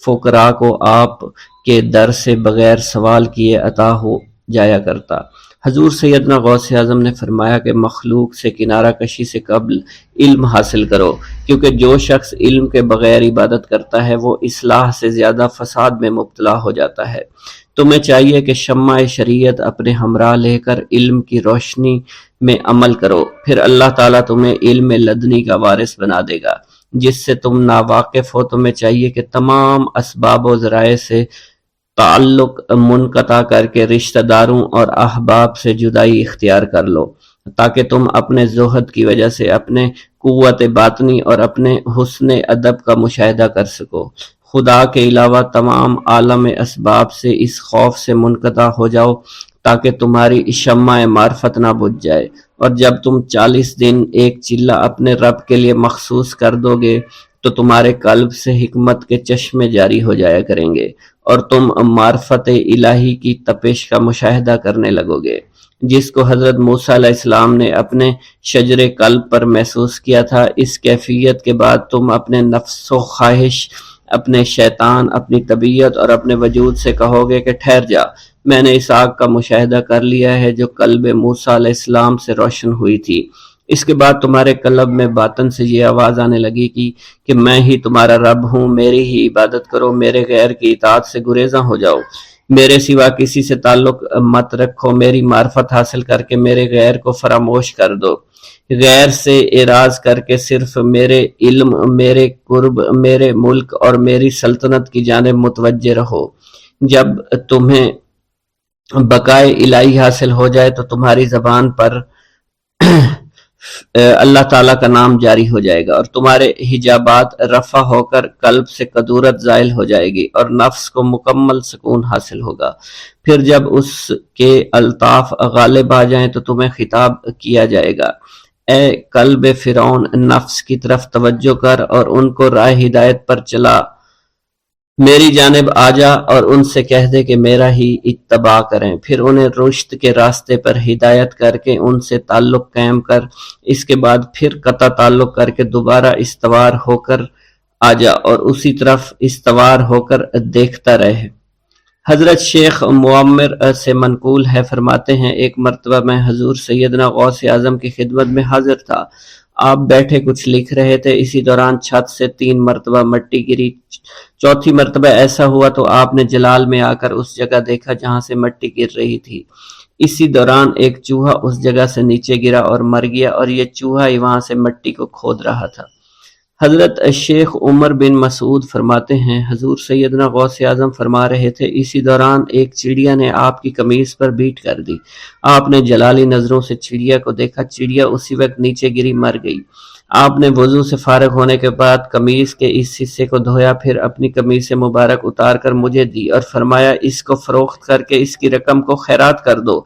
فقراء کو آپ کے در سے بغیر سوال کیے عطا ہو جایا کرتا۔ حضور سیدنا غوث اعظم نے فرمایا کہ مخلوق سے کنارہ کشی سے قبل علم حاصل کرو، کیونکہ جو شخص علم کے بغیر عبادت کرتا ہے وہ اصلاح سے زیادہ فساد میں مبتلا ہو جاتا ہے۔ تمہیں چاہیے کہ شمع شریعت اپنے ہمراہ لے کر علم کی روشنی میں عمل کرو، پھر اللہ تعالیٰ تمہیں علم لدنی کا وارث بنا دے گا جس سے تم ناواقف ہو۔ تمہیں چاہیے کہ تمام اسباب و ذرائع سے تعلق منقطع کر کے رشتہ داروں اور احباب سے جدائی اختیار کر لو، تاکہ تم اپنے زہد کی وجہ سے اپنے قوت باطنی اور اپنے حسن ادب کا مشاہدہ کر سکو۔ خدا کے علاوہ تمام عالم اسباب سے اس خوف سے منقطع ہو جاؤ تاکہ تمہاری شمع معرفت نہ بجھ جائے، اور جب تم 40 دن ایک چلہ اپنے رب کے لیے مخصوص کر دو گے تو تمہارے قلب سے حکمت کے چشمے جاری ہو جایا کریں گے اور تم معرفت الہی کی تپش کا مشاہدہ کرنے لگو گے، جس کو حضرت موسیٰ علیہ السلام نے اپنے شجر قلب پر محسوس کیا تھا۔ اس کیفیت کے بعد تم اپنے نفس و خواہش، اپنے شیطان، اپنی طبیعت اور اپنے وجود سے کہو گے کہ ٹھہر جا، میں نے اس آگ کا مشاہدہ کر لیا ہے جو قلب موسیٰ علیہ السلام سے روشن ہوئی تھی۔ اس کے بعد تمہارے قلب میں باطن سے یہ آواز آنے لگی کہ میں ہی تمہارا رب ہوں، میری ہی عبادت کرو، میرے غیر کی اطاعت سے گریزاں ہو جاؤ، میرے سوا کسی سے تعلق مت رکھو، میری معرفت حاصل کر کے میرے غیر کو فراموش کر دو، غیر سے اعراض کر کے صرف میرے علم، میرے قرب، میرے ملک اور میری سلطنت کی جانب متوجہ رہو۔ جب تمہیں بقائے الہی حاصل ہو جائے تو تمہاری زبان پر اللہ تعالیٰ کا نام جاری ہو جائے گا اور تمہارے حجابات رفع ہو کر قلب سے قدورت زائل ہو جائے گی اور نفس کو مکمل سکون حاصل ہوگا۔ پھر جب اس کے الطاف غالب آ جائیں تو تمہیں خطاب کیا جائے گا، اے قلب فرعون، نفس کی طرف توجہ کر اور ان کو راہ ہدایت پر چلا، میری جانب آ جا اور ان سے کہہ دے کہ میرا ہی اتباع کریں، پھر انہیں رشد کے راستے پر ہدایت کر کے ان سے تعلق قائم کر، اس کے بعد پھر قطع تعلق کر کے دوبارہ استوار ہو کر آ جا اور اسی طرف استوار ہو کر دیکھتا رہے۔ حضرت شیخ معمر سے منقول ہے، فرماتے ہیں ایک مرتبہ میں حضور سیدنا غوث اعظم کی خدمت میں حاضر تھا۔ آپ بیٹھے کچھ لکھ رہے تھے، اسی دوران چھت سے 3 مرتبہ مٹی گری، 4تھی مرتبہ ایسا ہوا تو آپ نے جلال میں آ کر اس جگہ دیکھا جہاں سے مٹی گر رہی تھی۔ اسی دوران ایک چوہا اس جگہ سے نیچے گرا اور مر گیا اور یہ چوہا ہی وہاں سے مٹی کو کھود رہا تھا۔ حضرت شیخ عمر بن مسعود فرماتے ہیں حضور سیدنا غوث اعظم فرما رہے تھے، اسی دوران ایک چڑیا نے آپ کی قمیض پر بیٹ کر دی۔ آپ نے جلالی نظروں سے چڑیا کو دیکھا، چڑیا اسی وقت نیچے گری، مر گئی۔ آپ نے وضو سے فارغ ہونے کے بعد قمیض کے اس حصے کو دھویا، پھر اپنی قمیض مبارک اتار کر مجھے دی اور فرمایا اس کو فروخت کر کے اس کی رقم کو خیرات کر دو،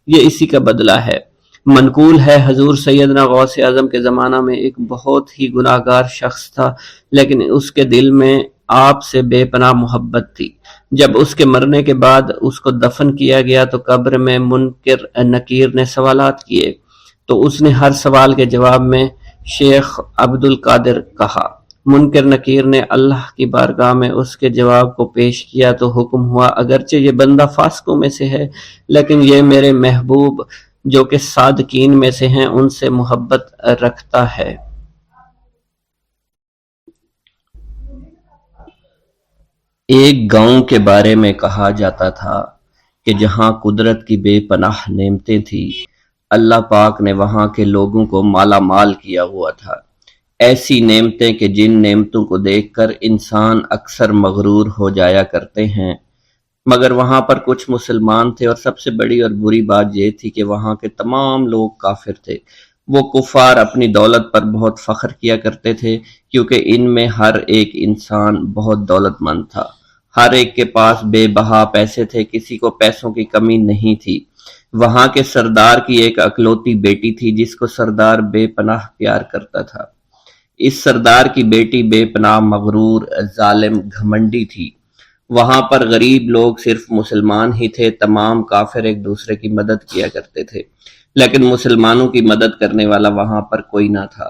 یہ اسی کا بدلہ ہے۔ منقول ہے حضور سیدنا غوث اعظم کے زمانہ میں ایک بہت ہی گناہگار شخص تھا، لیکن اس کے دل میں آپ سے بے پناہ محبت تھی۔ جب اس کے مرنے کے بعد اس کو دفن کیا گیا تو قبر میں منکر نکیر نے سوالات کیے، تو اس نے ہر سوال کے جواب میں شیخ عبد القادر کہا۔ منکر نکیر نے اللہ کی بارگاہ میں اس کے جواب کو پیش کیا تو حکم ہوا، اگرچہ یہ بندہ فاسقوں میں سے ہے لیکن یہ میرے محبوب جو کہ صادقین میں سے ہیں ان سے محبت رکھتا ہے۔ ایک گاؤں کے بارے میں کہا جاتا تھا کہ جہاں قدرت کی بے پناہ نعمتیں تھیں، اللہ پاک نے وہاں کے لوگوں کو مالا مال کیا ہوا تھا۔ ایسی نعمتیں کہ جن نعمتوں کو دیکھ کر انسان اکثر مغرور ہو جایا کرتے ہیں، مگر وہاں پر کچھ مسلمان تھے، اور سب سے بڑی اور بری بات یہ تھی کہ وہاں کے تمام لوگ کافر تھے۔ وہ کفار اپنی دولت پر بہت فخر کیا کرتے تھے، کیونکہ ان میں ہر ایک انسان بہت دولت مند تھا، ہر ایک کے پاس بے بہا پیسے تھے، کسی کو پیسوں کی کمی نہیں تھی۔ وہاں کے سردار کی ایک اکلوتی بیٹی تھی جس کو سردار بے پناہ پیار کرتا تھا۔ اس سردار کی بیٹی بے پناہ مغرور، ظالم، گھمنڈی تھی۔ وہاں پر غریب لوگ صرف مسلمان ہی تھے، تمام کافر ایک دوسرے کی مدد کیا کرتے تھے، لیکن مسلمانوں کی مدد کرنے والا وہاں پر کوئی نہ تھا۔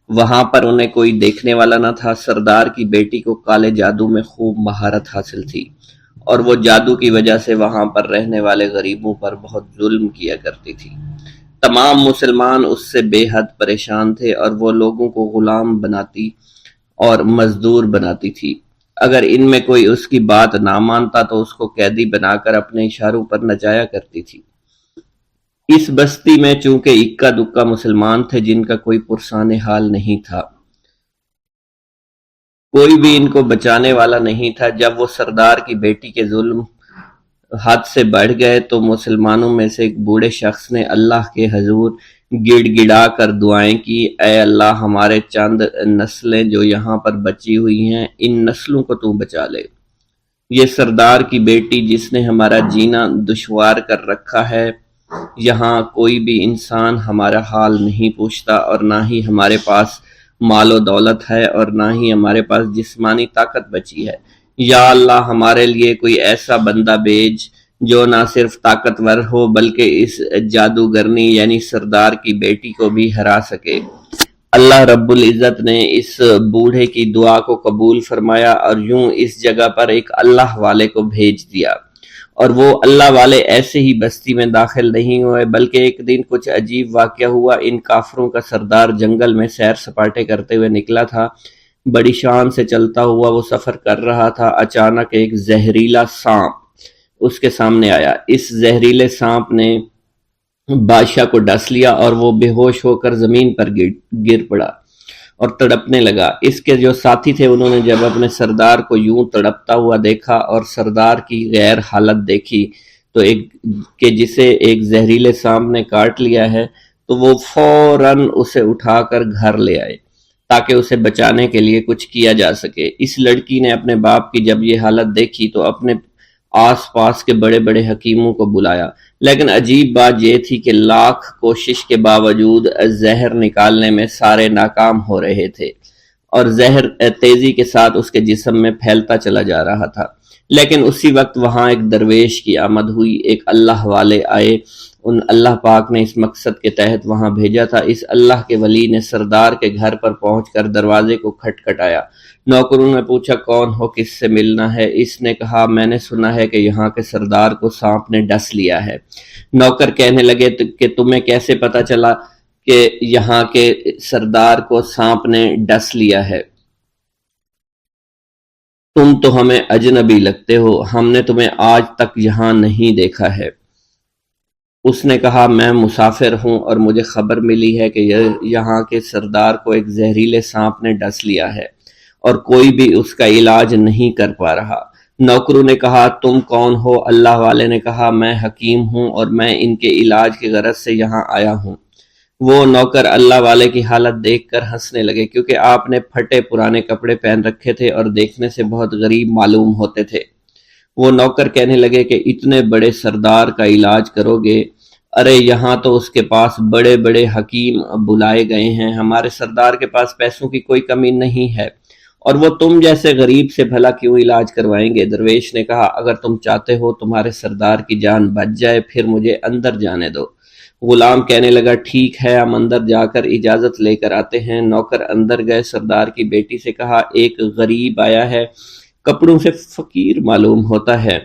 وہاں پر انہیں کوئی دیکھنے والا نہ تھا۔ سردار کی بیٹی کو کالے جادو میں خوب مہارت حاصل تھی، اور وہ جادو کی وجہ سے وہاں پر رہنے والے غریبوں پر بہت ظلم کیا کرتی تھی۔ تمام مسلمان اس سے بے حد پریشان تھے، اور وہ لوگوں کو غلام بناتی اور مزدور بناتی تھی۔ اگر ان میں کوئی اس کی بات نہ مانتا تو اس کو قیدی بنا کر اپنے اشاروں پر نچایا کرتی تھی۔ اس بستی میں چونکہ اکا دکا مسلمان تھے جن کا کوئی پرسان حال نہیں تھا، کوئی بھی ان کو بچانے والا نہیں تھا۔ جب وہ سردار کی بیٹی کے ظلم حد سے بڑھ گئے تو مسلمانوں میں سے ایک بوڑھے شخص نے اللہ کے حضور گڑ گڑا کر دعائیں کی، اے اللہ، ہمارے چند نسلیں جو یہاں پر بچی ہوئی ہیں، ان نسلوں کو تو بچا لے۔ یہ سردار کی بیٹی جس نے ہمارا جینا دشوار کر رکھا ہے، یہاں کوئی بھی انسان ہمارا حال نہیں پوچھتا، اور نہ ہی ہمارے پاس مال و دولت ہے، اور نہ ہی ہمارے پاس جسمانی طاقت بچی ہے۔ یا اللہ، ہمارے لیے کوئی ایسا بندہ بھیج جو نہ صرف طاقتور ہو بلکہ اس جادوگرنی یعنی سردار کی بیٹی کو بھی ہرا سکے۔ اللہ رب العزت نے اس بوڑھے کی دعا کو قبول فرمایا، اور یوں اس جگہ پر ایک اللہ والے کو بھیج دیا۔ اور وہ اللہ والے ایسے ہی بستی میں داخل نہیں ہوئے، بلکہ ایک دن کچھ عجیب واقعہ ہوا۔ ان کافروں کا سردار جنگل میں سیر سپاٹے کرتے ہوئے نکلا تھا، بڑی شان سے چلتا ہوا وہ سفر کر رہا تھا۔ اچانک ایک زہریلا سانپ اس کے سامنے آیا۔ اس زہریلے سانپ نے بادشاہ کو ڈس لیا، اور وہ بے ہوش ہو کر زمین پر گر پڑا اور تڑپنے لگا۔ اس کے جو ساتھی تھے انہوں نے جب اپنے سردار کو یوں تڑپتا ہوا دیکھا اور سردار کی غیر حالت دیکھی تو کہ جسے ایک زہریلے سانپ نے کاٹ لیا ہے، تو وہ فوراً اسے اٹھا کر گھر لے آئے تاکہ اسے بچانے کے لیے کچھ کیا جا سکے۔ اس لڑکی نے اپنے باپ کی جب یہ حالت دیکھی تو اپنے آس پاس کے بڑے بڑے حکیموں کو بلایا، لیکن عجیب بات یہ تھی کہ لاکھ کوشش کے باوجود زہر نکالنے میں سارے ناکام ہو رہے تھے، اور زہر تیزی کے ساتھ اس کے جسم میں پھیلتا چلا جا رہا تھا۔ لیکن اسی وقت وہاں ایک درویش کی آمد ہوئی، ایک اللہ والے آئے، ان اللہ پاک نے اس مقصد کے تحت وہاں بھیجا تھا۔ اس اللہ کے ولی نے سردار کے گھر پر پہنچ کر دروازے کو کھٹکھٹایا۔ نوکروں نے پوچھا کون ہو، کس سے ملنا ہے؟ اس نے کہا میں نے سنا ہے کہ یہاں کے سردار کو سانپ نے ڈس لیا ہے۔ نوکر کہنے لگے کہ تمہیں کیسے پتا چلا کہ یہاں کے سردار کو سانپ نے ڈس لیا ہے؟ تم تو ہمیں اجنبی لگتے ہو، ہم نے تمہیں آج تک یہاں نہیں دیکھا ہے۔ اس نے کہا میں مسافر ہوں، اور مجھے خبر ملی ہے کہ یہاں کے سردار کو ایک زہریلے سانپ نے ڈس لیا ہے، اور کوئی بھی اس کا علاج نہیں کر پا رہا۔ نوکروں نے کہا تم کون ہو؟ اللہ والے نے کہا میں حکیم ہوں، اور میں ان کے علاج کی غرض سے یہاں آیا ہوں۔ وہ نوکر اللہ والے کی حالت دیکھ کر ہنسنے لگے، کیونکہ آپ نے پھٹے پرانے کپڑے پہن رکھے تھے اور دیکھنے سے بہت غریب معلوم ہوتے تھے۔ وہ نوکر کہنے لگے کہ اتنے بڑے سردار کا علاج کرو گے؟ ارے یہاں تو اس کے پاس بڑے بڑے حکیم بلائے گئے ہیں، ہمارے سردار کے پاس پیسوں کی کوئی کمی نہیں ہے، اور وہ تم جیسے غریب سے بھلا کیوں علاج کروائیں گے؟ درویش نے کہا اگر تم چاہتے ہو تمہارے سردار کی جان بچ جائے پھر مجھے اندر جانے دو۔ غلام کہنے لگا ٹھیک ہے، ہم اندر جا کر اجازت لے کر آتے ہیں۔ نوکر اندر گئے، سردار کی بیٹی سے کہا ایک غریب آیا ہے، کپڑوں سے فقیر معلوم ہوتا ہے،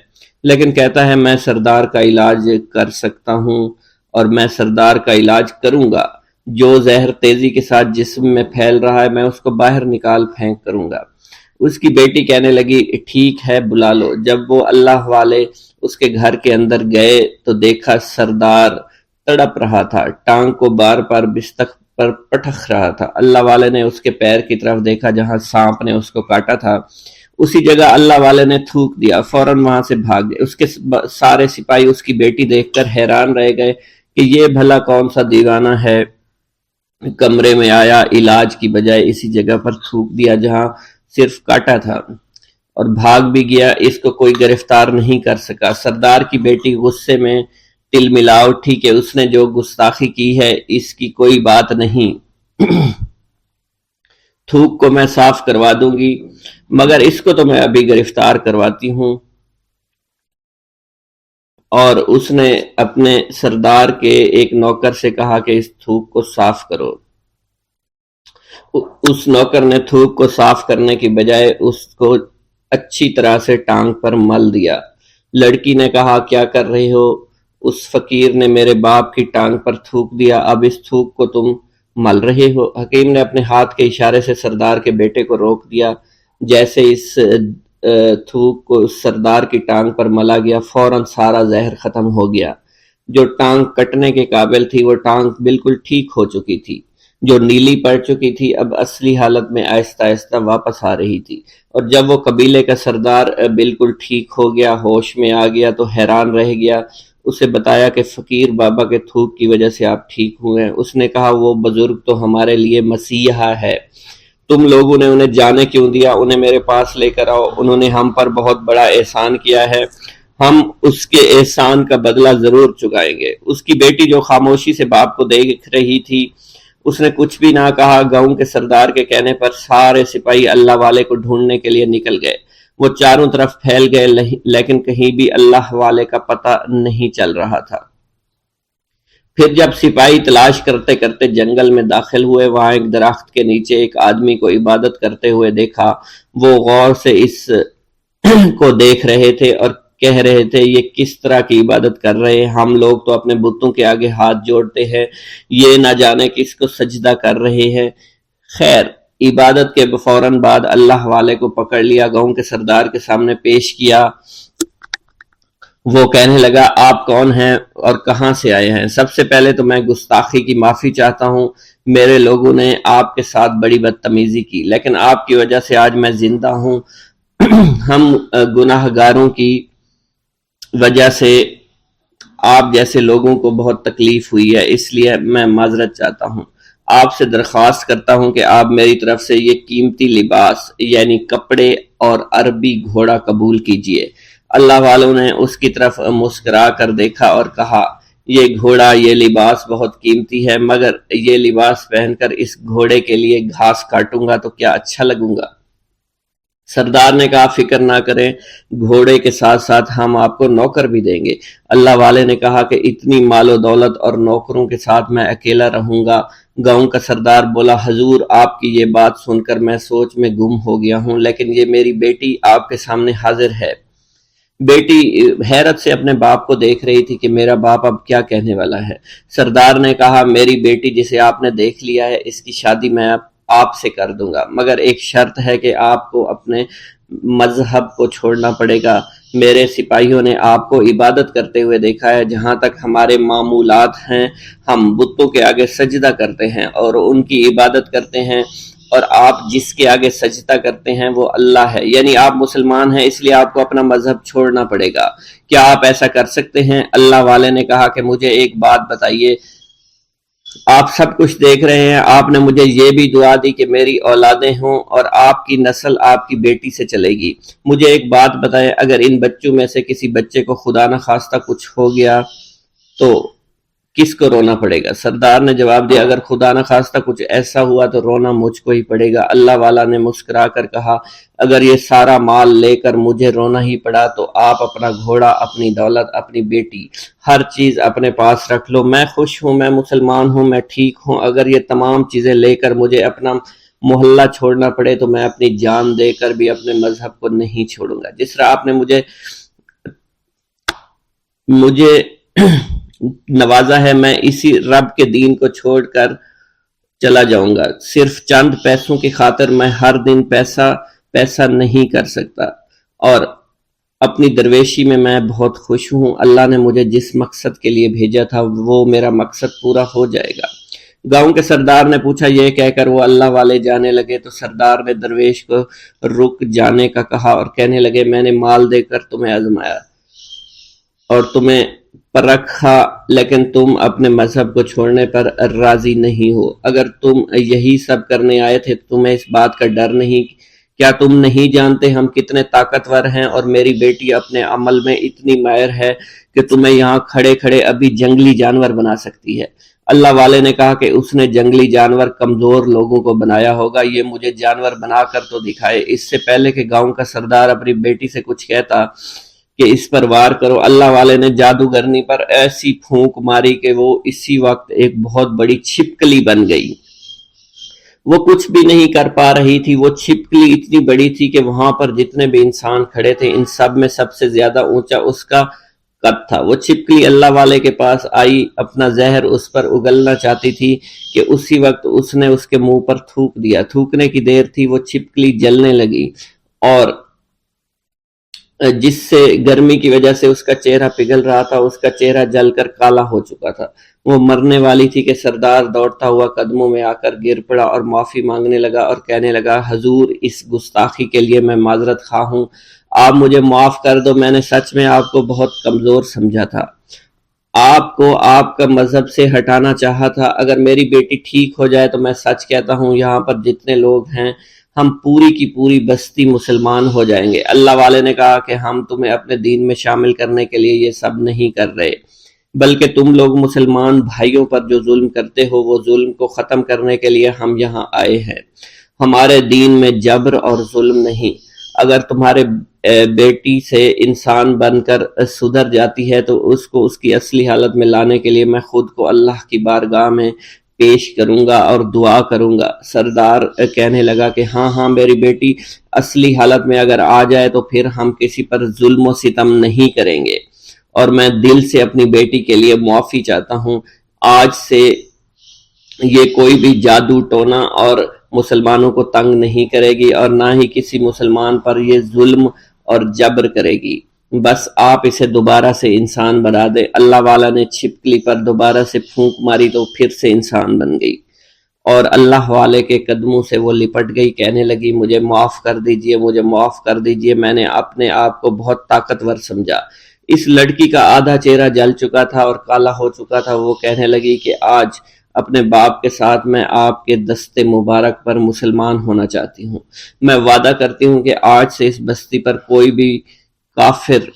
لیکن کہتا ہے میں سردار کا علاج کر سکتا ہوں، اور میں سردار کا علاج کروں گا۔ جو زہر تیزی کے ساتھ جسم میں پھیل رہا ہے میں اس کو باہر نکال پھینک کروں گا۔ اس کی بیٹی کہنے لگی ٹھیک ہے بلا لو۔ جب وہ اللہ والے اس کے گھر کے اندر گئے تو دیکھا سردار تڑپ رہا تھا، ٹانگ کو بار بار بستر پر پٹخ رہا تھا۔ اللہ والے نے اس کے پیر کی طرف دیکھا جہاں سانپ نے اس کو کاٹا تھا، اسی جگہ اللہ والے نے تھوک دیا، فوراً وہاں سے بھاگ گئے۔ اس کے سارے سپاہی اس کی بیٹی دیکھ کر حیران رہ گئے کہ یہ بھلا کون سا دیوانہ ہے، کمرے میں آیا، علاج کی بجائے اسی جگہ پر تھوک دیا جہاں صرف کاٹا تھا، اور بھاگ بھی گیا، اس کو کوئی گرفتار نہیں کر سکا۔ سردار کی بیٹی غصے میں تل ملا اٹھی کہ اس نے جو گستاخی کی ہے اس کی کوئی بات نہیں، تھوک کو میں صاف کروا دوں گی، مگر اس کو تو میں ابھی گرفتار کرواتی ہوں۔ اور اس نے اپنے سردار کے ایک نوکر سے کہا کہ اس تھوک کو صاف کرو۔ اس نوکر نے تھوک کو صاف کرنے کی بجائے اس کو اچھی طرح سے ٹانگ پر مل دیا۔ لڑکی نے کہا کیا کر رہے ہو؟ اس فقیر نے میرے باپ کی ٹانگ پر تھوک دیا، اب اس تھوک کو تم مل رہے ہو؟ حکیم نے اپنے ہاتھ کے اشارے سے سردار کے بیٹے کو روک دیا۔ جیسے اس تھوک کو سردار کی ٹانگ پر ملا گیا، فوراً سارا زہر ختم ہو گیا۔ جو ٹانگ کٹنے کے قابل تھی وہ ٹانگ بالکل ٹھیک ہو چکی تھی، جو نیلی پڑ چکی تھی اب اصلی حالت میں آہستہ آہستہ واپس آ رہی تھی۔ اور جب وہ قبیلے کا سردار بالکل ٹھیک ہو گیا، ہوش میں آ گیا تو حیران رہ گیا۔ اسے بتایا کہ فقیر بابا کے تھوک کی وجہ سے آپ ٹھیک ہوئے ہیں۔ اس نے کہا وہ بزرگ تو ہمارے لیے مسیحا ہے، تم لوگوں نے انہیں جانے کیوں دیا؟ انہیں میرے پاس لے کر آؤ، انہوں نے ہم پر بہت بڑا احسان کیا ہے، ہم اس کے احسان کا بدلہ ضرور چکائیں گے۔ اس کی بیٹی جو خاموشی سے باپ کو دیکھ رہی تھی، اس نے کچھ بھی نہ کہا۔ گاؤں کے سردار کے کہنے پر سارے سپاہی اللہ والے کو ڈھونڈنے کے لیے نکل گئے۔ وہ چاروں طرف پھیل گئے لیکن کہیں بھی اللہ والے کا پتہ نہیں چل رہا تھا۔ پھر جب سپاہی تلاش کرتے کرتے جنگل میں داخل ہوئے، وہاں ایک درخت کے نیچے ایک آدمی کو عبادت کرتے ہوئے دیکھا۔ وہ غور سے اس کو دیکھ رہے تھے اور کہہ رہے تھے یہ کس طرح کی عبادت کر رہے ہیں؟ ہم لوگ تو اپنے بتوں کے آگے ہاتھ جوڑتے ہیں، یہ نہ جانے کس کو سجدہ کر رہے ہیں۔ خیر، عبادت کے فوراً بعد اللہ والے کو پکڑ لیا، گاؤں کے سردار کے سامنے پیش کیا۔ وہ کہنے لگا آپ کون ہیں اور کہاں سے آئے ہیں؟ سب سے پہلے تو میں گستاخی کی معافی چاہتا ہوں، میرے لوگوں نے آپ کے ساتھ بڑی بدتمیزی کی، لیکن آپ کی وجہ سے آج میں زندہ ہوں۔ ہم گناہ گاروں کی وجہ سے آپ جیسے لوگوں کو بہت تکلیف ہوئی ہے، اس لیے میں معذرت چاہتا ہوں۔ آپ سے درخواست کرتا ہوں کہ آپ میری طرف سے یہ قیمتی لباس یعنی کپڑے اور عربی گھوڑا قبول کیجئے۔ اللہ والوں نے اس کی طرف مسکرا کر دیکھا اور کہا یہ گھوڑا، یہ لباس بہت قیمتی ہے، مگر یہ لباس پہن کر اس گھوڑے کے لیے گھاس کاٹوں گا تو کیا اچھا لگوں گا؟ سردار نے کہا فکر نہ کریں، گھوڑے کے ساتھ ساتھ ہم آپ کو نوکر بھی دیں گے۔ اللہ والے نے کہا کہ اتنی مال و دولت اور نوکروں کے ساتھ میں اکیلا رہوں گا؟ گاؤں کا سردار بولا حضور آپ کی یہ بات سن کر میں سوچ میں گم ہو گیا ہوں، لیکن یہ میری بیٹی آپ کے سامنے حاضر ہے۔ بیٹی حیرت سے اپنے باپ کو دیکھ رہی تھی کہ میرا باپ اب کیا کہنے والا ہے۔ سردار نے کہا میری بیٹی جسے آپ نے دیکھ لیا ہے اس کی شادی میں آپ سے کر دوں گا، مگر ایک شرط ہے کہ آپ کو اپنے مذہب کو چھوڑنا پڑے گا۔ میرے سپاہیوں نے آپ کو عبادت کرتے ہوئے دیکھا ہے، جہاں تک ہمارے معمولات ہیں ہم بتوں کے آگے سجدہ کرتے ہیں اور ان کی عبادت کرتے ہیں، اور آپ جس کے آگے سجدہ کرتے ہیں وہ اللہ ہے، یعنی آپ مسلمان ہیں، اس لیے آپ کو اپنا مذہب چھوڑنا پڑے گا۔ کیا آپ ایسا کر سکتے ہیں؟ اللہ والے نے کہا کہ مجھے ایک بات بتائیے، آپ سب کچھ دیکھ رہے ہیں، آپ نے مجھے یہ بھی دعا دی کہ میری اولادیں ہوں اور آپ کی نسل آپ کی بیٹی سے چلے گی۔ مجھے ایک بات بتائیں، اگر ان بچوں میں سے کسی بچے کو خدا نہ خواستہ کچھ ہو گیا تو کس کو رونا پڑے گا؟ سردار نے جواب دیا اگر خدا نہ خواستہ کچھ ایسا ہوا تو رونا مجھ کو ہی پڑے گا۔ اللہ والا نے مسکرا کر کہا اگر یہ سارا مال لے کر مجھے رونا ہی پڑا تو آپ اپنا گھوڑا، اپنی دولت، اپنی بیٹی، ہر چیز اپنے پاس رکھ لو۔ میں خوش ہوں، میں مسلمان ہوں، میں ٹھیک ہوں۔ اگر یہ تمام چیزیں لے کر مجھے اپنا محلہ چھوڑنا پڑے تو میں اپنی جان دے کر بھی اپنے مذہب کو نہیں چھوڑوں گا۔ جس طرح آپ نے مجھے نوازا ہے، میں اسی رب کے دین کو چھوڑ کر چلا جاؤں گا۔ صرف چند پیسوں کی خاطر میں ہر دن پیسہ پیسہ نہیں کر سکتا، اور اپنی درویشی میں بہت خوش ہوں۔ اللہ نے مجھے جس مقصد کے لیے بھیجا تھا وہ میرا مقصد پورا ہو جائے گا۔ گاؤں کے سردار نے پوچھا، یہ کہہ کر وہ اللہ والے جانے لگے تو سردار نے درویش کو رک جانے کا کہا اور کہنے لگے، میں نے مال دے کر تمہیں آزمایا اور تمہیں پرکھا، لیکن تم اپنے مذہب کو چھوڑنے پر راضی نہیں ہو۔ اگر تم یہی سب کرنے آئے تھے تو تمہیں اس بات کا ڈر نہیں؟ کیا تم نہیں جانتے ہم کتنے طاقتور ہیں، اور میری بیٹی اپنے عمل میں اتنی ماہر ہے کہ تمہیں یہاں کھڑے کھڑے ابھی جنگلی جانور بنا سکتی ہے۔ اللہ والے نے کہا کہ اس نے جنگلی جانور کمزور لوگوں کو بنایا ہوگا، یہ مجھے جانور بنا کر تو دکھائے۔ اس سے پہلے کہ گاؤں کا سردار اپنی بیٹی سے کچھ کہتا کہ اس پر وار کرو، اللہ والے نے جادوگرنی پر ایسی پھونک ماری کہ وہ اسی وقت ایک بہت بڑی چھپکلی بن گئی۔ وہ کچھ بھی نہیں کر پا رہی تھی، وہ چھپکلی اتنی بڑی تھی کہ وہاں پر جتنے بھی انسان کھڑے تھے ان سب میں سب سے زیادہ اونچا اس کا قد تھا۔ وہ چھپکلی اللہ والے کے پاس آئی، اپنا زہر اس پر اگلنا چاہتی تھی کہ اسی وقت اس نے اس کے منہ پر تھوک دیا۔ تھوکنے کی دیر تھی، وہ چھپکلی جلنے لگی اور جس سے گرمی کی وجہ سے اس کا چہرہ پگھل رہا تھا، اس کا چہرہ جل کر کالا ہو چکا تھا۔ وہ مرنے والی تھی کہ سردار دوڑتا ہوا قدموں میں آ کر گر پڑا اور معافی مانگنے لگا اور کہنے لگا، حضور اس گستاخی کے لیے میں معذرت خواہ ہوں، آپ مجھے معاف کر دو، میں نے سچ میں آپ کو بہت کمزور سمجھا تھا، آپ کو آپ کا مذہب سے ہٹانا چاہا تھا۔ اگر میری بیٹی ٹھیک ہو جائے تو میں سچ کہتا ہوں یہاں پر جتنے لوگ ہیں ہم پوری کی پوری بستی مسلمان ہو جائیں گے۔ اللہ والے نے کہا کہ ہم تمہیں اپنے دین میں شامل کرنے کے لیے یہ سب نہیں کر رہے، بلکہ تم لوگ مسلمان بھائیوں پر جو ظلم کرتے ہو وہ ظلم کو ختم کرنے کے لیے ہم یہاں آئے ہیں۔ ہمارے دین میں جبر اور ظلم نہیں۔ اگر تمہارے بیٹی سے انسان بن کر سدھر جاتی ہے تو اس کو اس کی اصلی حالت میں لانے کے لیے میں خود کو اللہ کی بارگاہ میں پیش کروں گا اور دعا کروں گا۔ سردار کہنے لگا کہ ہاں میری بیٹی اصلی حالت میں اگر آ جائے تو پھر ہم کسی پر ظلم و ستم نہیں کریں گے، اور میں دل سے اپنی بیٹی کے لیے معافی چاہتا ہوں۔ آج سے یہ کوئی بھی جادو ٹونا اور مسلمانوں کو تنگ نہیں کرے گی، اور نہ ہی کسی مسلمان پر یہ ظلم اور جبر کرے گی۔ بس آپ اسے دوبارہ سے انسان بنا دے۔ اللہ والا نے چھپکلی پر دوبارہ سے پھونک ماری تو پھر سے انسان بن گئی اور اللہ والے کے قدموں سے وہ لپٹ گئی، کہنے لگی، مجھے معاف کر دیجئے، مجھے معاف کر دیجئے، میں نے اپنے آپ کو بہت طاقتور سمجھا۔ اس لڑکی کا آدھا چہرہ جل چکا تھا اور کالا ہو چکا تھا۔ وہ کہنے لگی کہ آج اپنے باپ کے ساتھ میں آپ کے دست مبارک پر مسلمان ہونا چاہتی ہوں۔ میں وعدہ کرتی ہوں کہ آج سے اس بستی پر کوئی بھی کافر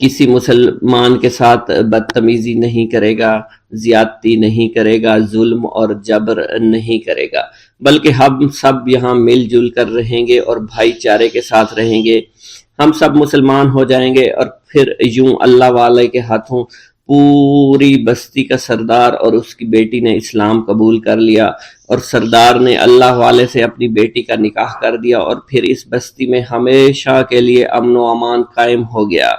کسی مسلمان کے ساتھ بدتمیزی نہیں کرے گا، زیادتی نہیں کرے گا، ظلم اور جبر نہیں کرے گا، بلکہ ہم سب یہاں مل جل کر رہیں گے اور بھائی چارے کے ساتھ رہیں گے۔ ہم سب مسلمان ہو جائیں گے اور پھر یوں اللہ والے کے ہاتھوں پوری بستی کا سردار اور اس کی بیٹی نے اسلام قبول کر لیا، اور سردار نے اللہ والے سے اپنی بیٹی کا نکاح کر دیا، اور پھر اس بستی میں ہمیشہ کے لیے امن و امان قائم ہو گیا۔